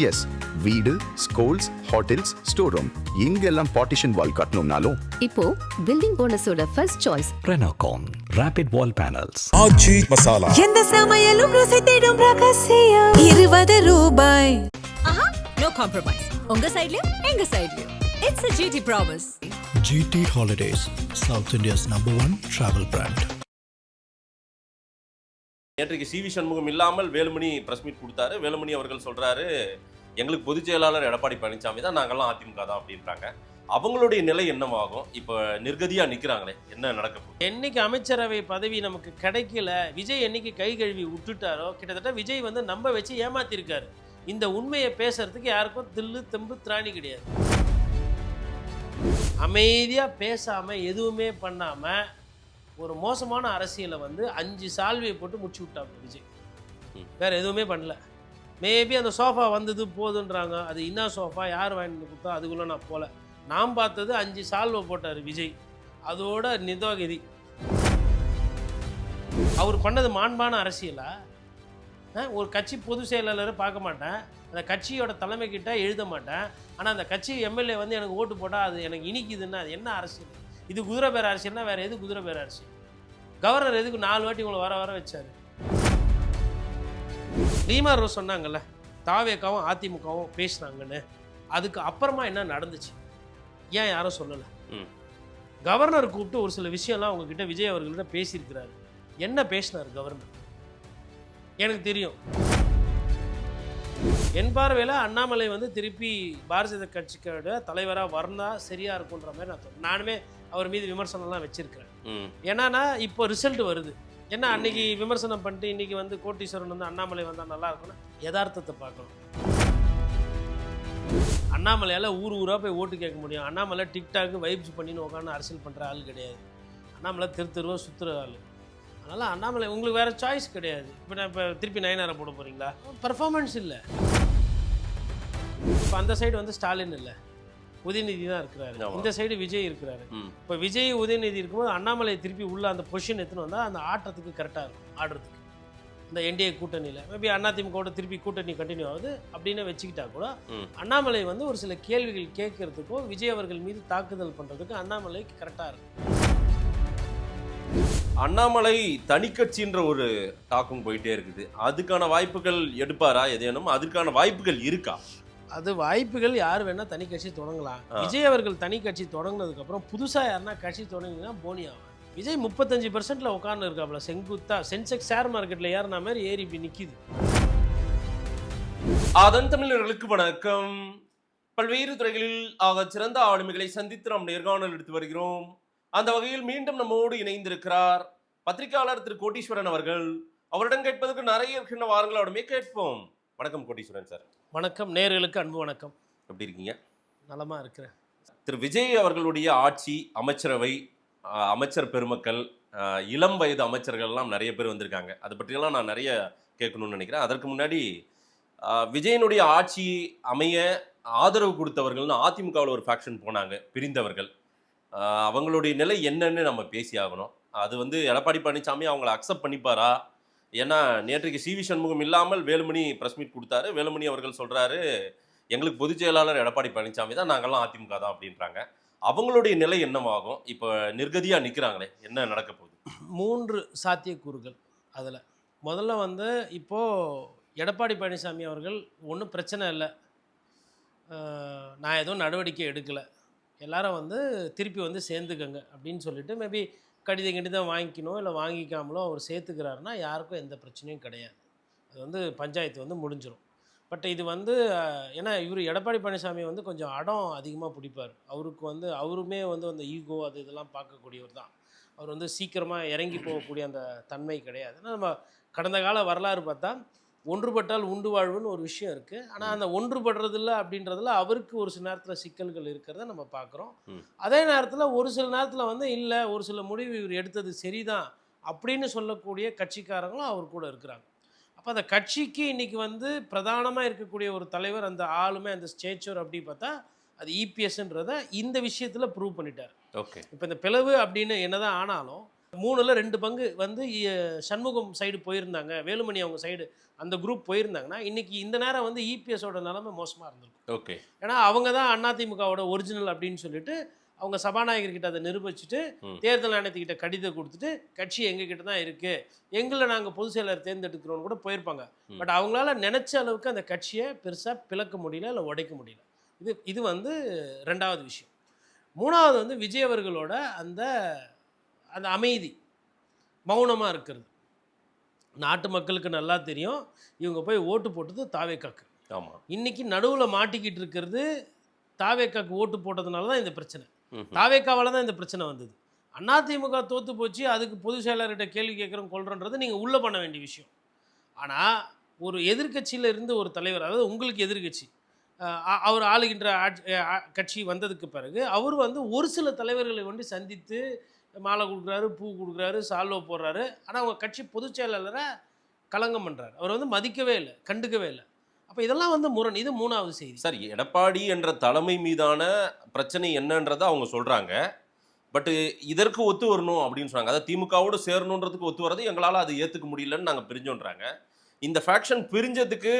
S, வீடு, schools, hotels, store room இங்கெல்லாம் partition wall கட்டணும்னாலும் இப்போ பில்டிங் ஓனர்ஸோட first choice Renocon Rapid Wall Panels. Aachi masala. எந்த சமையலும் ருசி தேடும் ரகசியம் 20 ரூபாய். No compromise. உங்க சைடுலயும் எங்க சைடுலயும். It's a GT promise. GT Holidays, South India's #1 travel brand. நேற்றைக்கு சி வி சண்முகம் இல்லாமல் வேலுமணி பிரஸ் மீட் கொடுத்தாரு. வேலுமணி அவர்கள் சொல்றாரு, எங்களுக்கு பொதுச் செயலாளர் எடப்பாடி பழனிசாமி தான், நாங்கள்லாம் அதிமுக தான் அப்படின்றாங்க. அவங்களுடைய நிலை என்னவாகும்? இப்போ நிர்கதியா நிக்கிறாங்களே, என்ன நடக்க போகுது? என்னைக்கு அமைச்சரவை பதவி நமக்கு கிடைக்கல, விஜய் என்னைக்கு கை கழுவி விட்டுட்டாரோ, கிட்டத்தட்ட விஜய் வந்து நம்ப வச்சு ஏமாத்திருக்காரு. இந்த உண்மையை பேசுறதுக்கு யாருக்கும் தில்லு தெம்பு திராணி கிடையாது. அமைதியா பேசாம எதுவுமே பண்ணாம ஒரு மோசமான அரசியலை வந்து 5 சால்வையை போட்டு முடிச்சு விட்டாங்க விஜய். வேற எதுவுமே பண்ணல. மேபி அந்த சோஃபா வந்தது போதுன்றாங்க. அது என்ன சோஃபா, யார் வாங்கிட்டு கொடுத்தா, அதுக்குள்ள நான் போல. நான் பார்த்தது 5 சால்வை போட்டார் விஜய். அதோட நிதோகதி. அவர் பண்ணது மாண்பான அரசியலா? ஒரு கட்சி பொதுச் செயலாளரை பார்க்க மாட்டேன், அந்த கட்சியோட தலைமை கிட்ட எழுத மாட்டேன், ஆனால் அந்த கட்சி எம்எல்ஏ வந்து எனக்கு ஓட்டு போட்டால் அது எனக்கு இனிக்குதுன்னா அது என்ன அரசியல்? இது குதிரை பேர் அரசியல்னா வேறு எது குதிரை பேர் அரசியல்? கவர்னர் எதுக்கு 4 வாட்டி உங்களை வர வச்சார்? ரீமா ரோஸ் சொன்னாங்கல்ல, தாவேக்காவும் அதிமுகவும் பேசினாங்கன்னு. அதுக்கு அப்புறமா என்ன நடந்துச்சு ஏன் யாரும் சொல்லலை? கவர்னர் கூப்பிட்டு ஒரு சில விஷயம்லாம் உங்ககிட்ட விஜய் அவர்கள்ட்ட பேசியிருக்கிறாரு. என்ன பேசினார் கவர்னர்? எனக்கு தெரியும். என் பார்வையில் அண்ணாமலை வந்து திருப்பி பாரதிய ஜனதா கட்சியோட தலைவராக வரணும் சரியா இருக்குன்ற மாதிரி நான் நானுமே அவர் மீது விமர்சனம்லாம் வச்சிருக்கிறேன். ஏன்னா இப்போ ரிசல்ட் வருது. ஏன்னா அன்னைக்கு விமர்சனம் பண்ணிட்டு இன்னைக்கு வந்து கோட்டீஸ்வரன் வந்து அண்ணாமலை வந்தால் நல்லா இருக்கும்னா யதார்த்தத்தை பார்க்கணும். அண்ணாமலையால் ஊராக போய் ஓட்டு கேட்க முடியும். அண்ணாமலை டிக்டாக்கு வைப்ஸ் பண்ணின்னு உட்காந்து அரசியல் பண்ணுற ஆள் கிடையாது. அண்ணாமலை தெருவா சுற்றுற ஆள். அதனால் அண்ணாமலை உங்களுக்கு வேறு சாய்ஸ் கிடையாது. இப்போ திருப்பி நயனாரை போட போகிறீங்களா? பர்ஃபார்மன்ஸ் இல்லை. இப்போ அந்த சைடு வந்து ஸ்டாலின் இல்லை, உதயநிதி தான் இருக்கிறாரு. இந்த சைடு விஜய் இருக்கிறாரு. இப்போ விஜய் உதயநிதி இருக்கும்போது அண்ணாமலை திருப்பி உள்ள அந்த பொசிஷன் எடுத்துன்னு வந்தால் அந்த ஆட்டத்துக்கு கரெக்டாக இருக்கும், ஆடுறதுக்கு. இந்த என்டிஏ கூட்டணியில் மேபி அதிமுகவோட திருப்பி கூட்டணி கண்டினியூ ஆகுது அப்படின்னு வச்சுக்கிட்டா கூட அண்ணாமலை வந்து ஒரு சில கேள்விகள் கேட்கறதுக்கோ விஜய் அவர்கள் மீது தாக்குதல் பண்ணுறதுக்கு அண்ணாமலைக்கு கரெக்டாக இருக்கும். அண்ணாமலை தனி கட்சின்ற ஒரு டாக்கும் போயிட்டே இருக்குது. அதுக்கான வாய்ப்புகள் எடுப்பாரா எதேனும்? அதுக்கான வாய்ப்புகள் இருக்கா? அது வாய்ப்புகள் யார் வேணா தனி கட்சி தொடங்கலாம். விஜய் அவர்கள் தனி கட்சி தொடங்கினதுக்கு அப்புறம் புதுசா யாருன்னா கட்சி தொடங்கினா போனி ஆகும். விஜய் 35% உட்கார்ந்து இருக்காப்ல, செங்குத்தா சென்செக்ஸ் ஷேர் மார்க்கெட்ல ஏறின மாதிரி ஏறி இப்படி நிக்குது. அதன் தமிழர்களுக்கு வணக்கம். பல்வேறு துறைகளில் ஆக சிறந்த ஆளுமைகளை சந்தித்து நாம் நேர்காணல் எடுத்து வருகிறோம். அந்த வகையில் மீண்டும் நம்மோடு இணைந்திருக்கிறார் பத்திரிகையாளர் திரு கோட்டீஸ்வரன் அவர்கள். அவரிடம் கேட்பதற்கு நிறைய இருக்கின்ற வாரங்கள் அவருமே கேட்போம். வணக்கம் கோட்டீஸ்வரன் சார். வணக்கம், நேயர்களுக்கு அன்பு வணக்கம். எப்படி இருக்கீங்க? நலமா இருக்கிறேன். திரு விஜய் அவர்களுடைய ஆட்சி, அமைச்சரவை, அமைச்சர் பெருமக்கள், இளம் வயது அமைச்சர்கள் எல்லாம் நிறைய பேர் வந்திருக்காங்க. அதை பற்றியெல்லாம் நான் நிறைய கேட்கணும்னு நினைக்கிறேன். அதற்கு முன்னாடி விஜயனுடைய ஆட்சி அமைய ஆதரவு கொடுத்தவர்கள்னு அதிமுகவில் ஒரு ஃபேக்ஷன் போனாங்க, பிரிந்தவர்கள். அவங்களுடைய நிலை என்னன்னு நம்ம பேசி ஆகணும். அது வந்து எடப்பாடி பழனிசாமி அவங்கள அக்செப்ட் பண்ணிப்பாரா? ஏன்னா நேற்றைக்கு சி வி சண்முகம் இல்லாமல் வேலுமணி பிரஸ் மீட் கொடுத்தாரு. வேலுமணி அவர்கள் சொல்றாரு, எங்களுக்கு பொதுச் செயலாளர் எடப்பாடி பழனிசாமி தான், நாங்கள்லாம் அதிமுக தான் அப்படின்றாங்க. அவங்களுடைய நிலை என்னவாகும்? இப்போ நிர்கதியா நிற்கிறாங்களே, என்ன நடக்க போகுது? 3 சாத்தியக்கூறுகள். அதில் முதல்ல வந்து இப்போது எடப்பாடி பழனிசாமி அவர்கள் ஒன்றும் பிரச்சனை இல்லை, நான் எதுவும் நடவடிக்கை எடுக்கலை, எல்லாரும் வந்து திருப்பி வந்து சேர்ந்துக்கங்க அப்படின்னு சொல்லிட்டு மேபி கடிதம் வாங்கிக்கணும் இல்லை வாங்கிக்காமலோ அவர் சேர்த்துக்கிறாருன்னா யாருக்கும் எந்த பிரச்சனையும் கிடையாது. அது வந்து பஞ்சாயத்து வந்து முடிஞ்சிடும். பட் இது வந்து ஏன்னா இவர் எடப்பாடி பழனிசாமி வந்து கொஞ்சம் அடம் அதிகமாக பிடிப்பார். அவருக்கு வந்து அவருமே வந்து அந்த ஈகோ அது இதெல்லாம் பார்க்கக்கூடியவர் தான். அவர் வந்து சீக்கிரமாக இறங்கி போகக்கூடிய அந்த தன்மை கிடையாது. ஏன்னா நம்ம கடந்த கால வரலாறு பார்த்தா ஒன்றுபட்டால் உண்டு வாழ்வுன்னு ஒரு விஷயம் இருக்குது. ஆனால் அந்த ஒன்றுபடுறதில்ல அப்படின்றதுல அவருக்கு ஒரு சில நேரத்தில் சிக்கல்கள் இருக்கிறத நம்ம பார்க்குறோம். அதே நேரத்தில் ஒரு சில நேரத்தில் வந்து இல்லை, ஒரு சில முடிவு இவர் எடுத்தது சரிதான் அப்படின்னு சொல்லக்கூடிய கட்சிக்காரங்களும் அவர் கூட இருக்கிறாங்க. அப்போ அந்த கட்சிக்கு இன்றைக்கி வந்து பிரதானமாக இருக்கக்கூடிய ஒரு தலைவர், அந்த ஆளுமே, அந்த ஸ்டேச்சர் அப்படி பார்த்தா அது இபிஎஸ்ன்றதை இந்த விஷயத்தில் ப்ரூவ் பண்ணிட்டார். ஓகே. இப்போ இந்த பிளவு அப்படின்னு என்னதான் ஆனாலும் 3ல் 2 பங்கு வந்து சண்முகம் சைடு போயிருந்தாங்க, வேலுமணி அவங்க சைடு அந்த குரூப் போயிருந்தாங்கன்னா இன்னைக்கு இந்த நேரம் வந்து இபிஎஸோட நிலைமை மோசமாக இருந்திருக்கும். ஓகே. ஏன்னா அவங்க தான் அதிமுகவோட ஒரிஜினல் அப்படின்னு சொல்லிட்டு அவங்க சபாநாயகர்கிட்ட அதை நிரூபிச்சுட்டு தேர்தல் ஆணையத்துக்கிட்ட கடிதம் கொடுத்துட்டு கட்சி எங்ககிட்ட தான் இருக்குது, எங்களை நாங்கள் பொதுச் செயலர் தேர்ந்தெடுக்கிறோன்னு கூட போயிருப்பாங்க. பட் அவங்களால நினச்ச அளவுக்கு அந்த கட்சியை பெருசாக பிளக்க முடியல, இல்லை உடைக்க முடியல. இது வந்து 2வது விஷயம். 3வது வந்து விஜய் அவர்களோட அந்த அந்த அமைதி, மௌனமாக இருக்கிறது. நாட்டு மக்களுக்கு நல்லா தெரியும் இவங்க போய் ஓட்டு போட்டது தாவேக்காக்கு. ஆமாம். இன்னைக்கு நடுவில் மாட்டிக்கிட்டு இருக்கிறது தாவேக்காக்கு ஓட்டு போட்டதுனால தான் இந்த பிரச்சனை. தாவேக்காவால் தான் இந்த பிரச்சனை வந்தது. அதிமுக தோற்று போச்சு, அதுக்கு பொதுச் செயலாளர்கிட்ட கேள்வி கேட்குறோம் கொள்றன்றது நீங்கள் உள்ளே பண்ண வேண்டிய விஷயம். ஆனால் ஒரு எதிர்கட்சியில் இருந்து ஒரு தலைவர், அதாவது உங்களுக்கு எதிர்கட்சி, அவர் ஆளுகின்ற கட்சி வந்ததுக்கு பிறகு அவர் வந்து ஒரு சில தலைவர்களை வந்து சந்தித்து மாலை கொடுக்குறாரு, பூ கொடுக்குறாரு, சால்வோ போடுறாரு. ஆனால் அவங்க கட்சி பொதுச் செயலாளரை களங்கம் பண்ணுறாரு. அவர் வந்து மதிக்கவே இல்லை, கண்டுக்கவே இல்லை. அப்போ இதெல்லாம் வந்து முரண். இது 3வது செய்தி. சார், எடப்பாடி என்ற தலைமை மீதான பிரச்சனை என்னன்றதை அவங்க சொல்கிறாங்க. பட்டு இதற்கு ஒத்து வரணும் அப்படின்னு சொன்னாங்க. அதாவது திமுகவோடு சேரணுன்றதுக்கு ஒத்து வரது எங்களால் அது ஏற்றுக்க முடியலன்னு நாங்கள் பிரிஞ்சோன்றாங்க. இந்த ஃபேக்ஷன் பிரிஞ்சதுக்கு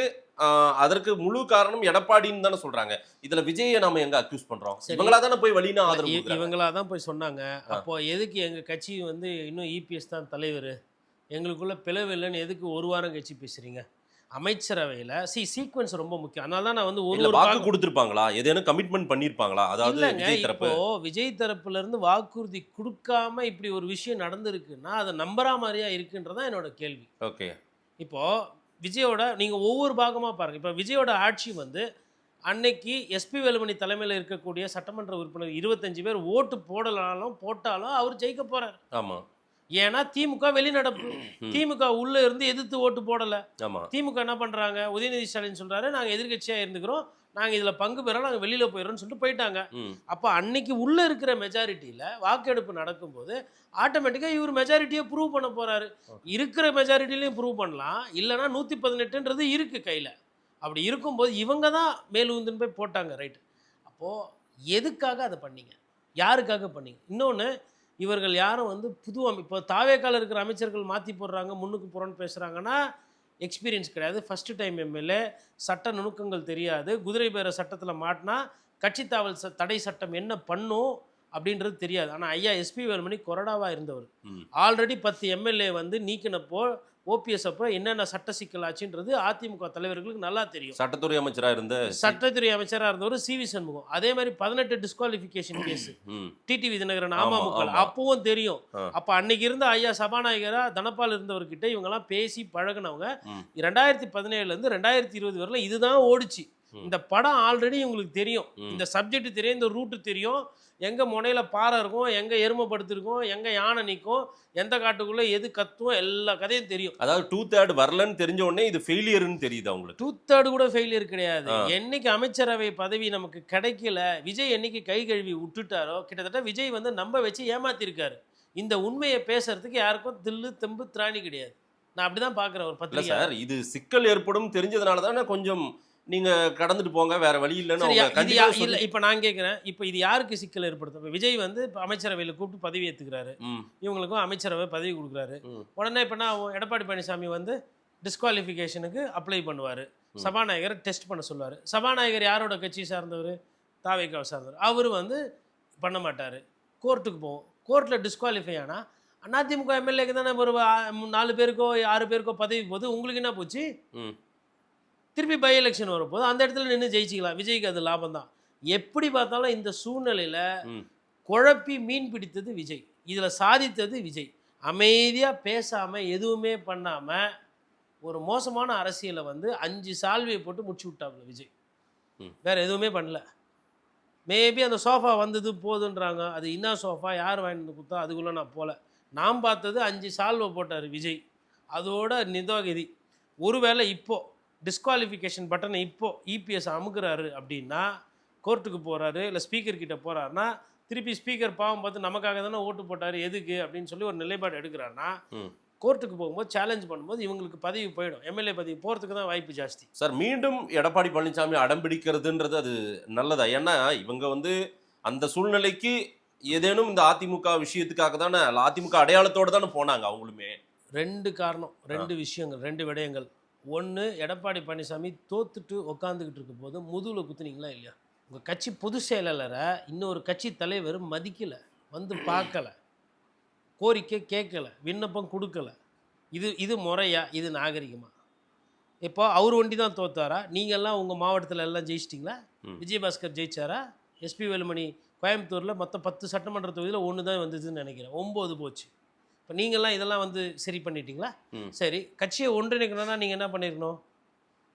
அதற்கு முழு காரணம் எடப்பாடின்னு தானே சொல்றாங்க. இதுல விஜயை நாம எங்க அக்யூஸ் பண்றோம்? இவங்களா தானே போய் வழினா ஆதரவு, இவங்களா தான் போய் சொன்னாங்க. அப்போ எதுக்கு எங்க கட்சி வந்து இன்னும் இபிஎஸ் தான் தலைவர், எங்களுக்குள்ள பிளவு இல்லைன்னு எதுக்கு ஒரு வாரம் கட்சி பேசுறீங்க? அமைச்சரவையில் சீக்வன்ஸ் ரொம்ப முக்கியம். அதனால தான் நான் வந்து ஒரு வாக்கு கொடுத்துருப்பாங்களா, ஏதேனும் கமிட்மெண்ட் பண்ணியிருப்பாங்களா? அதாவது விஜய் தரப்புல இருந்து வாக்குறுதி கொடுக்காம இப்படி ஒரு விஷயம் நடந்திருக்குன்னா அதை நம்புறா மாதிரியா இருக்குன்றதான் என்னோட கேள்வி. ஓகே. இப்போ விஜயோட நீங்கள் ஒவ்வொரு பாகமாக பாருங்கள். இப்போ விஜயோட ஆட்சி வந்து அன்னைக்கு எஸ்பி வேலுமணி தலைமையில் இருக்கக்கூடிய சட்டமன்ற உறுப்பினர் 25 பேர் ஓட்டு போட்டாலும் அவர் ஜெயிக்க போகிறார். ஆமாம். ஏன்னா திமுக வெளிநடப்பு, திமுக உள்ளே இருந்து எதிர்த்து ஓட்டு போடலை. திமுக என்ன பண்ணுறாங்க, உதயநிதி ஸ்டாலின் சொல்கிறாரு நாங்கள் எதிர்கட்சியாக இருந்துக்கிறோம், நாங்கள் இதில் பங்கு பெறோம், நாங்கள் வெளியில் போயிடறோம்னு சொல்லிட்டு போயிட்டாங்க. அப்போ அன்னைக்கு உள்ளே இருக்கிற மெஜாரிட்டியில் வாக்கெடுப்பு நடக்கும்போது ஆட்டோமேட்டிக்காக இவர் மெஜாரிட்டியை ப்ரூவ் பண்ண போகிறாரு. இருக்கிற மெஜாரிட்டிலையும் ப்ரூவ் பண்ணலாம், இல்லைனா 118ன்றது இருக்குது கையில். அப்படி இருக்கும்போது இவங்க தான் மேலூந்துன்னு போய் போட்டாங்க. ரைட்டு. அப்போது எதுக்காக அதை பண்ணீங்க, யாருக்காக பண்ணீங்க? இன்னொன்று, இவர்கள் யாரும் வந்து இப்போ தாவேக்கால இருக்கிற அமைச்சர்கள் மாற்றி போடுறாங்க, முன்னுக்கு போகிறோன்னு பேசுகிறாங்கன்னா எக்ஸ்பீரியன்ஸ் கிடையாது, ஃபஸ்ட்டு டைம் எம்எல்ஏ, சட்ட நுணுக்கங்கள் தெரியாது, குதிரை பேர சட்டத்தில் மாட்டினா கட்சி தாவல் தடை சட்டம் என்ன பண்ணும் அப்படின்றது தெரியாது. ஆனால் ஐயா எஸ்பி வேலுமணி கொறடாவாக இருந்தவர். ஆல்ரெடி 10 எம்எல்ஏ வந்து நீக்கினப்போ ஓபிஎஸ் அப்போ என்னென்ன சட்ட சிக்கல் ஆச்சுன்றது அதிமுக தலைவர்களுக்கு நல்லா தெரியும். சட்டத்துறை அமைச்சராக இருந்தவர் சிவி சண்முகம். அதே மாதிரி 18 disqualification case TTV Dinakaran AMMK அப்பவும் தெரியும். அப்போ அன்னைக்கு இருந்த ஐயா சபாநாயகரா தனபால் இருந்தவர்கிட்ட இவங்கெல்லாம் பேசி பழகினவங்க. 2017 2020 வரல இதுதான் ஓடிச்சு. இந்த படம் ஆல்ரெடி உங்களுக்கு தெரியும், இந்த சப்ஜெக்ட் தெரியும், இந்த ரூட்டு தெரியும், எங்கே முனையில் பாறை இருக்கும், எங்கே எருமை படுத்திருக்கும், எங்கே யானை நிற்கும், எந்த காட்டுக்குள்ளே எது கத்தும், எல்லா கதையும் தெரியும். அதாவது 2/3 வரலன்னு தெரிஞ்ச உடனே இது ஃபெயிலியர்னு தெரியுது அவங்களுக்கு. 2/3 கூட ஃபெயிலியர் கிடையாது. என்னைக்கு அமைச்சரவை பதவி நமக்கு கிடைக்கல, விஜய் என்னைக்கு கை கழுவி விட்டுட்டாரோ, கிட்டத்தட்ட விஜய் வந்து நம்ப வச்சு ஏமாத்திருக்காரு. இந்த உண்மையை பேசுறதுக்கு யாருக்கும் தில்லு தெம்பு திராணி கிடையாது. நான் அப்படிதான் பார்க்குறேன். ஒரு பத்திரிகை சார், இது சிக்கல் ஏற்படும் தெரிஞ்சதுனால தானே கொஞ்சம் நீங்க கடந்துட்டு போங்க, வேற வழி இல்லைன்னு. இப்ப நான் கேட்கிறேன், இப்ப இது யாருக்கு சிக்கல் ஏற்படுத்தும்? விஜய் வந்து அமைச்சரவையில் கூப்பிட்டு பதவி ஏத்துக்கிறாரு, இவங்களுக்கும் அமைச்சரவை பதவி கொடுக்குறாரு. உடனே இப்ப எடப்பாடி பழனிசாமி வந்து டிஸ்குவாலிஃபிகேஷனுக்கு அப்ளை பண்ணுவாரு, சபாநாயகரை டெஸ்ட் பண்ண சொல்லுவாரு. சபாநாயகர் யாரோட கட்சி சார்ந்தவர்? தாவேக்காவை சார்ந்தவர். அவரு வந்து பண்ண மாட்டாரு, கோர்ட்டுக்கு போவோம். கோர்ட்டில் டிஸ்குவாலிஃபை ஆனால் அதிமுக எம்எல்ஏக்கு தானே ஒரு 4 பேருக்கோ 6 பேருக்கோ பதவி போகுது. உங்களுக்கு என்ன போச்சு? திருப்பி பை எலெக்ஷன் வரப்போது அந்த இடத்துல நின்று ஜெயிச்சிக்கலாம். விஜய்க்கு அது லாபம் தான். எப்படி பார்த்தாலும் இந்த சூழ்நிலையில் குழப்பி மீன் பிடித்தது விஜய், இதில் சாதித்தது விஜய். அமைதியாக பேசாமல் எதுவுமே பண்ணாமல் ஒரு மோசமான அரசியலை வந்து 5 சால்வையை போட்டு முடிச்சு விட்டாப்புல விஜய். வேறு எதுவுமே பண்ணல. மேபி அந்த சோஃபா வந்தது போதுன்றாங்க, அது என்ன சோஃபா, யார் வாங்கிட்டு கொடுத்தா, அதுக்குள்ளே நான் போகல. நான் பார்த்தது 5 சால்வை போட்டார் விஜய். அதோட நிதோகதி. ஒருவேளை இப்போது டிஸ்குவாலிஃபிகேஷன் பட்டனை இப்போது இபிஎஸ் அமுக்குறாரு அப்படின்னா, கோர்ட்டுக்கு போகிறாரு, இல்லை ஸ்பீக்கர் கிட்ட போகிறாருன்னா, திருப்பி ஸ்பீக்கர் பாவம் பார்த்து நமக்காக தானே ஓட்டு போட்டார், எதுக்கு அப்படின்னு சொல்லி ஒரு நிலைப்பாடு எடுக்கிறாருன்னா, கோர்ட்டுக்கு போகும்போது சேலஞ்ச் பண்ணும்போது இவங்களுக்கு பதவி போயிடும். எம்எல்ஏ பதவி போகிறதுக்கு தான் வாய்ப்பு ஜாஸ்தி. சார், மீண்டும் எடப்பாடி பழனிசாமி அடம்பிடிக்கிறதுன்றது அது நல்லதா? ஏன்னா இவங்க வந்து அந்த சூழ்நிலைக்கு ஏதேனும் இந்த அதிமுக விஷயத்துக்காக தானே, அதிமுக அடையாளத்தோட தானே போனாங்க அவங்களுமே. 2 காரணம், 2 விஷயங்கள், 2 விடயங்கள். ஒன்று, எடப்பாடி பழனிசாமி தோத்துட்டு உக்காந்துக்கிட்டு இருக்கும் போது முதுகில் குத்துனீங்களா இல்லையா? உங்கள் கட்சி பொதுச் செயலாளரை இன்னொரு கட்சி தலைவர் மதிக்கலை, வந்து பார்க்கல, கோரிக்கை கேட்கல, விண்ணப்பம் கொடுக்கல. இது முறையா? இது நாகரிகமா? இப்போ அவர் ஒண்டி தான் தோத்தாரா? நீங்கள்லாம் உங்கள் மாவட்டத்தில் எல்லாம் ஜெயிச்சிட்டிங்களா? விஜயபாஸ்கர் ஜெயிச்சாரா? எஸ்பி வேலுமணி கோயம்புத்தூரில் மொத்தம் 10 சட்டமன்ற தொகுதியில் 1 தான் வந்ததுன்னு நினைக்கிறேன், 9 போச்சு. இப்போ நீங்கள்லாம் இதெல்லாம் வந்து சரி பண்ணிட்டீங்களா? சரி, கட்சியை ஒன்றிணைக்கணும்னா நீங்கள் என்ன பண்ணியிருக்கணும்?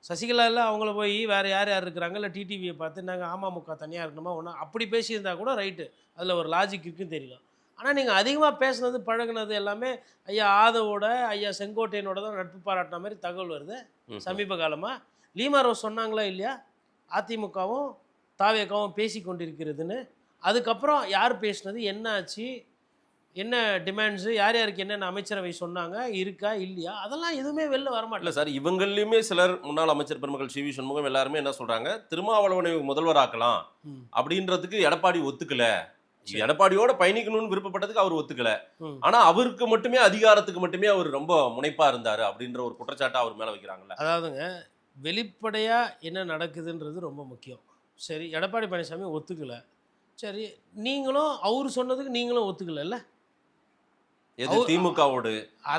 சசிகலாவில் அவங்கள போய் வேறு யார் யார் இருக்கிறாங்க, இல்லை டிடிவியை பார்த்து நாங்கள் அமமுக தனியாக இருக்கணுமா ஒன்றா அப்படி பேசியிருந்தா கூட ரைட்டு, அதில் ஒரு லாஜிக் இருக்குன்னு தெரியலாம். ஆனால் நீங்கள் அதிகமாக பேசுனது பழகுனது எல்லாமே ஐயா ஆதவோட, ஐயா செங்கோட்டையனோட தான் நட்பு பாராட்டின மாதிரி தகவல் வருது சமீப காலமாக. லீமா ரோஸ் சொன்னாங்களா இல்லையா அதிமுகவும் தாவேக்காவும் பேசி கொண்டிருக்கிறதுன்னு? அதுக்கப்புறம் யார் பேசுனது, என்ன ஆச்சு, என்ன டிமாண்ட்ஸு, யார் யாருக்கு என்னென்ன அமைச்சரவை சொன்னாங்க, இருக்கா இல்லையா, அதெல்லாம் எதுவுமே வெளில வரமாட்டல சார். இவங்களையுமே சிலர் முன்னாள் அமைச்சர் பெருமக்கள் சிவி சண்முகம் எல்லாருமே என்ன சொல்றாங்க, திருமாவளவனை முதல்வராக்கலாம் அப்படின்றதுக்கு எடப்பாடி ஒத்துக்கல. எடப்பாடியோட பயணிக்கணும்னு விருப்பப்பட்டதுக்கு அவர் ஒத்துக்கல. ஆனா அவருக்கு மட்டுமே, அதிகாரத்துக்கு மட்டுமே அவர் ரொம்ப முனைப்பா இருந்தாரு அப்படின்ற ஒரு குற்றச்சாட்டை அவர் மேல வைக்கிறாங்கல்ல. அதாவதுங்க, வெளிப்படையா என்ன நடக்குதுன்றது ரொம்ப முக்கியம். சரி, எடப்பாடி பழனிசாமி ஒத்துக்கல, சரி, நீங்களும் அவர் சொன்னதுக்கு நீங்களும் ஒத்துக்கல. எது திமுகவோடு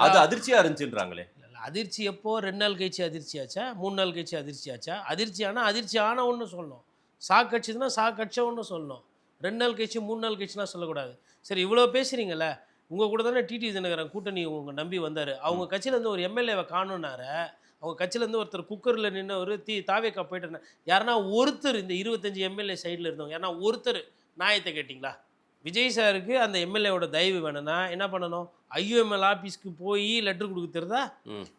அது அதிர்ச்சியா இருந்துச்சுன்றாங்களே. அதிர்ச்சி எப்போ? 2 நாள் கழிச்சு அதிர்ச்சி ஆச்சா, 3 நாள் கழிச்சு அதிர்ச்சி ஆச்சா? அதிர்ச்சி ஆன ஒன்று சொல்லணும், சாக்கடிச்சதுன்னா சாக்கடிச்ச ஒன்று சொல்லணும். 2 நாள் கழிச்சு 3 நாள் கழிச்சுலாம் சொல்லக்கூடாது. சரி, இவ்வளோ பேசுகிறீங்கல்ல, உங்கள் கூட தானே டிடி தினகரன் கூட்டணி உங்கள் நம்பி வந்தார். அவங்க கட்சியிலேருந்து ஒரு எம்எல்ஏவை காணுன்னாரு. அவங்க கட்சியிலேருந்து ஒருத்தர் குக்கரில் நின்று ஒரு தாவேக்கா போயிட்டு யாருன்னா ஒருத்தர், இந்த 25 எம்எல்ஏ சைடில் இருந்தவங்க யாருன்னா ஒருத்தர் நியாயத்தை கேட்டிங்களா? விஜய் சாருக்கு அந்த எம்எல்ஏவோட தயவு வேணும்னா என்ன பண்ணணும்? ஐயூஎம்எல் ஆஃபீஸ்க்கு போய் லெட்ரு கொடுக்க தெரியுதா?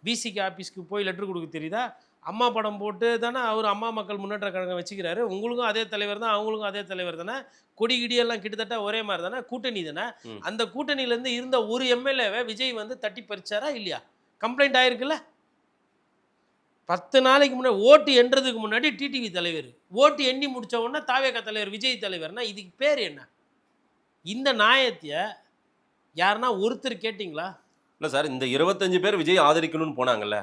பிசிக்கு ஆஃபீஸ்க்கு போய் லெட்ரு கொடுக்க தெரியுதா? அம்மா படம் போட்டு தானே அவர் அம்மா மக்கள் முன்னேற்ற கழகம் வச்சுக்கிறாரு. உங்களுக்கும் அதே தலைவர் தான், அவங்களுக்கும் அதே தலைவர் தானே, கொடி கிடியெல்லாம் கிட்டத்தட்ட ஒரே மாதிரி தானே, கூட்டணி தானே. அந்த கூட்டணியிலேருந்து இருந்த ஒரு எம்எல்ஏவை விஜய் வந்து தட்டி பறிச்சாரா இல்லையா? கம்ப்ளைண்ட் ஆயிருக்குல்ல. 10 நாளைக்கு முன்னாடி ஓட்டு எண்றதுக்கு முன்னாடி டிடிவி தலைவர், ஓட்டு எண்ணி முடிச்ச உடனே தாவேகா தலைவர், விஜய் தலைவர்னா இதுக்கு பேர் என்ன? இந்த நியாயத்தை யாருன்னா ஒருத்தர் கேட்டிங்களா? இல்லை சார், இந்த 25 பேர் விஜய் ஆதரிக்கணும்னு போனாங்கல்ல,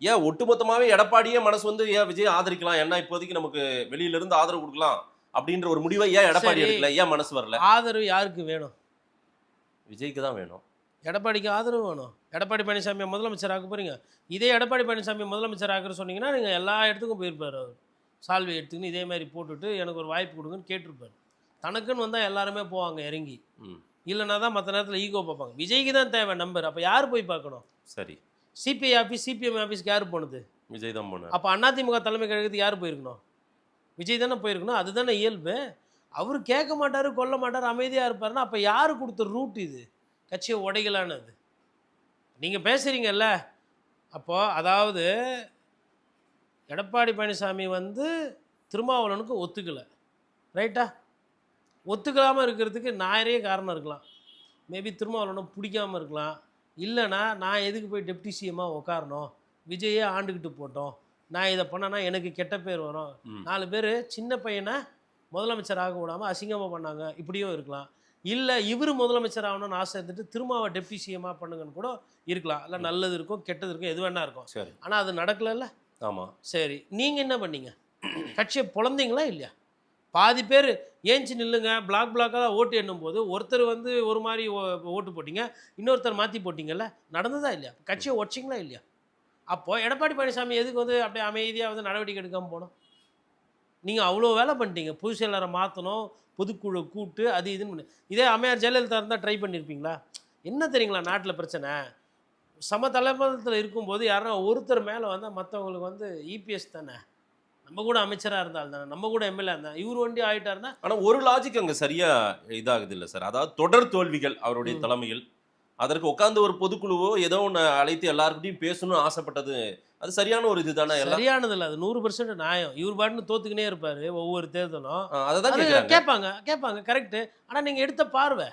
ஏன் ஒட்டுமொத்தமாகவே எடப்பாடியே மனசு வந்து ஏன் விஜய் ஆதரிக்கலாம், ஏன்னா இப்போதைக்கு நமக்கு வெளியிலிருந்து ஆதரவு கொடுக்கலாம் அப்படின்ற ஒரு முடிவை ஏன் எடப்பாடி எடுக்கல? ஏன் மனசு வரல? ஆதரவு யாருக்கு வேணும்? விஜய்க்கு தான் வேணும். எடப்பாடிக்கு ஆதரவு வேணும். எடப்பாடி பழனிசாமியை முதலமைச்சர் ஆக்க போகிறீங்க. இதே எடப்பாடி பழனிசாமி முதலமைச்சர் ஆக்குற சொன்னீங்கன்னா நீங்கள் எல்லா இடத்துக்கும் போயிருப்பார். அவர் சால்வை எடுத்துக்கின்னு இதே மாதிரி போட்டுட்டு எனக்கு ஒரு வாய்ப்பு கொடுங்கன்னு கேட்டிருப்பார். தனக்குன்னு வந்தால் எல்லாருமே போவாங்க இறங்கி, இல்லைனா தான் மற்ற நேரத்தில் ஈகோ பார்ப்பாங்க. விஜய்க்கு தான் தேவை நம்பர். அப்போ யார் போய் பார்க்கணும்? சரி, சிபிஐ ஆஃபீஸ், சிபிஎம் ஆஃபீஸ்க்கு யார் போனது? விஜய் தான் போனார். அப்போ அதிமுக தலைமை கழகத்துக்கு யார் போயிருக்கணும்? விஜய் தானே போயிருக்கணும். அதுதானே இயல்பு. அவர் கேட்க மாட்டார், கொல்ல மாட்டார், அமைதியாக இருப்பாருன்னா அப்போ யார் கொடுத்த ரூட் இது? கட்சியை உடைகளானது நீங்கள் பேசுகிறீங்கல்ல. அப்போது அதாவது எடப்பாடி பழனிசாமி வந்து திருமாவளவனுக்கு ஒத்துக்கலை, ரைட்டா? ஒத்துக்கலாமல் இருக்கிறதுக்கு நிறைய காரணம் இருக்கலாம். மேபி திருமாவளவனை பிடிக்காமல் இருக்கலாம். இல்லைனா நான் எதுக்கு போய் டெப்டி சிஎம்மாக உட்காரணும், விஜயே ஆண்டுக்கிட்டு போட்டோம், நான் இதை பண்ணேன்னா எனக்கு கெட்ட பேர் வரும், 4 பேர் சின்ன பையனை முதலமைச்சர் ஆக விடாமல் அசிங்கமாக பண்ணாங்க, இப்படியும் இருக்கலாம். இல்லை இவர் முதலமைச்சர் ஆகணும்னு ஆசை இருந்துட்டு திருமாவை டெப்டி சிஎம்மாக பண்ணுங்கன்னு கூட இருக்கலாம். இல்லை நல்லது இருக்கும், கெட்டது இருக்கும், எது வேணா இருக்கும். சரி, ஆனால் அது நடக்கலைல்ல. ஆமாம். சரி, நீங்கள் என்ன பண்ணீங்க? கட்சியை பொழந்தீங்களா இல்லையா? பாதி பேர் ஏஞ்சி நில்லுங்க, பிளாக்காக ஓட்டு எண்ணும் போது ஒருத்தர் வந்து ஒரு மாதிரி ஓட்டு போட்டிங்க, இன்னொருத்தர் மாற்றி போட்டிங்கல்ல. நடந்ததா இல்லையா? கட்சியை உடச்சிங்களா இல்லையா? அப்போது எடப்பாடி பழனிசாமி எதுக்கு வந்து அப்படியே அமைதியாக வந்து நடவடிக்கை எடுக்காமல் போனோம்? நீங்கள் அவ்வளோ வேலை பண்ணிட்டீங்க. பொதுச் செயலரை மாற்றணும், பொதுக்குழு கூட்டு, அது இதுன்னு. இதே அம்மையார் ஜெயலலிதா இருந்தால் ட்ரை பண்ணியிருப்பீங்களா? என்ன தெரியுங்களா நாட்டில் பிரச்சனை? சம தலைமையில் இருக்கும்போது யாருன்னா ஒருத்தர் மேலே வந்தால் மற்றவங்களுக்கு வந்து இபிஎஸ் தானே, நம்ம கூட அமைச்சராக இருந்தால் தானே, நம்ம கூட எம்எல்ஏ இருந்தால் இவர் வண்டி ஆகிட்டாருன்னா. ஆனால் ஒரு லாஜிக் அங்கே சரியாக இதாகுது இல்லை சார். அதாவது தொடர் தோல்விகள் அவருடைய தலைமையில், அதற்கு உட்காந்து ஒரு பொதுக்குழுவோ ஏதோ ஒன்று அழைத்து எல்லாருக்கிட்டையும் பேசணும்னு ஆசைப்பட்டது, அது சரியான ஒரு இது தானே? சரியானது இல்லை, அது 100% நியாயம். இவர் பாட்டுன்னு தோத்துக்கினே இருப்பார் ஒவ்வொரு தேர்தலும். அதான் கேட்பாங்க கரெக்டு. ஆனால் நீங்கள் எடுத்த பார்வை,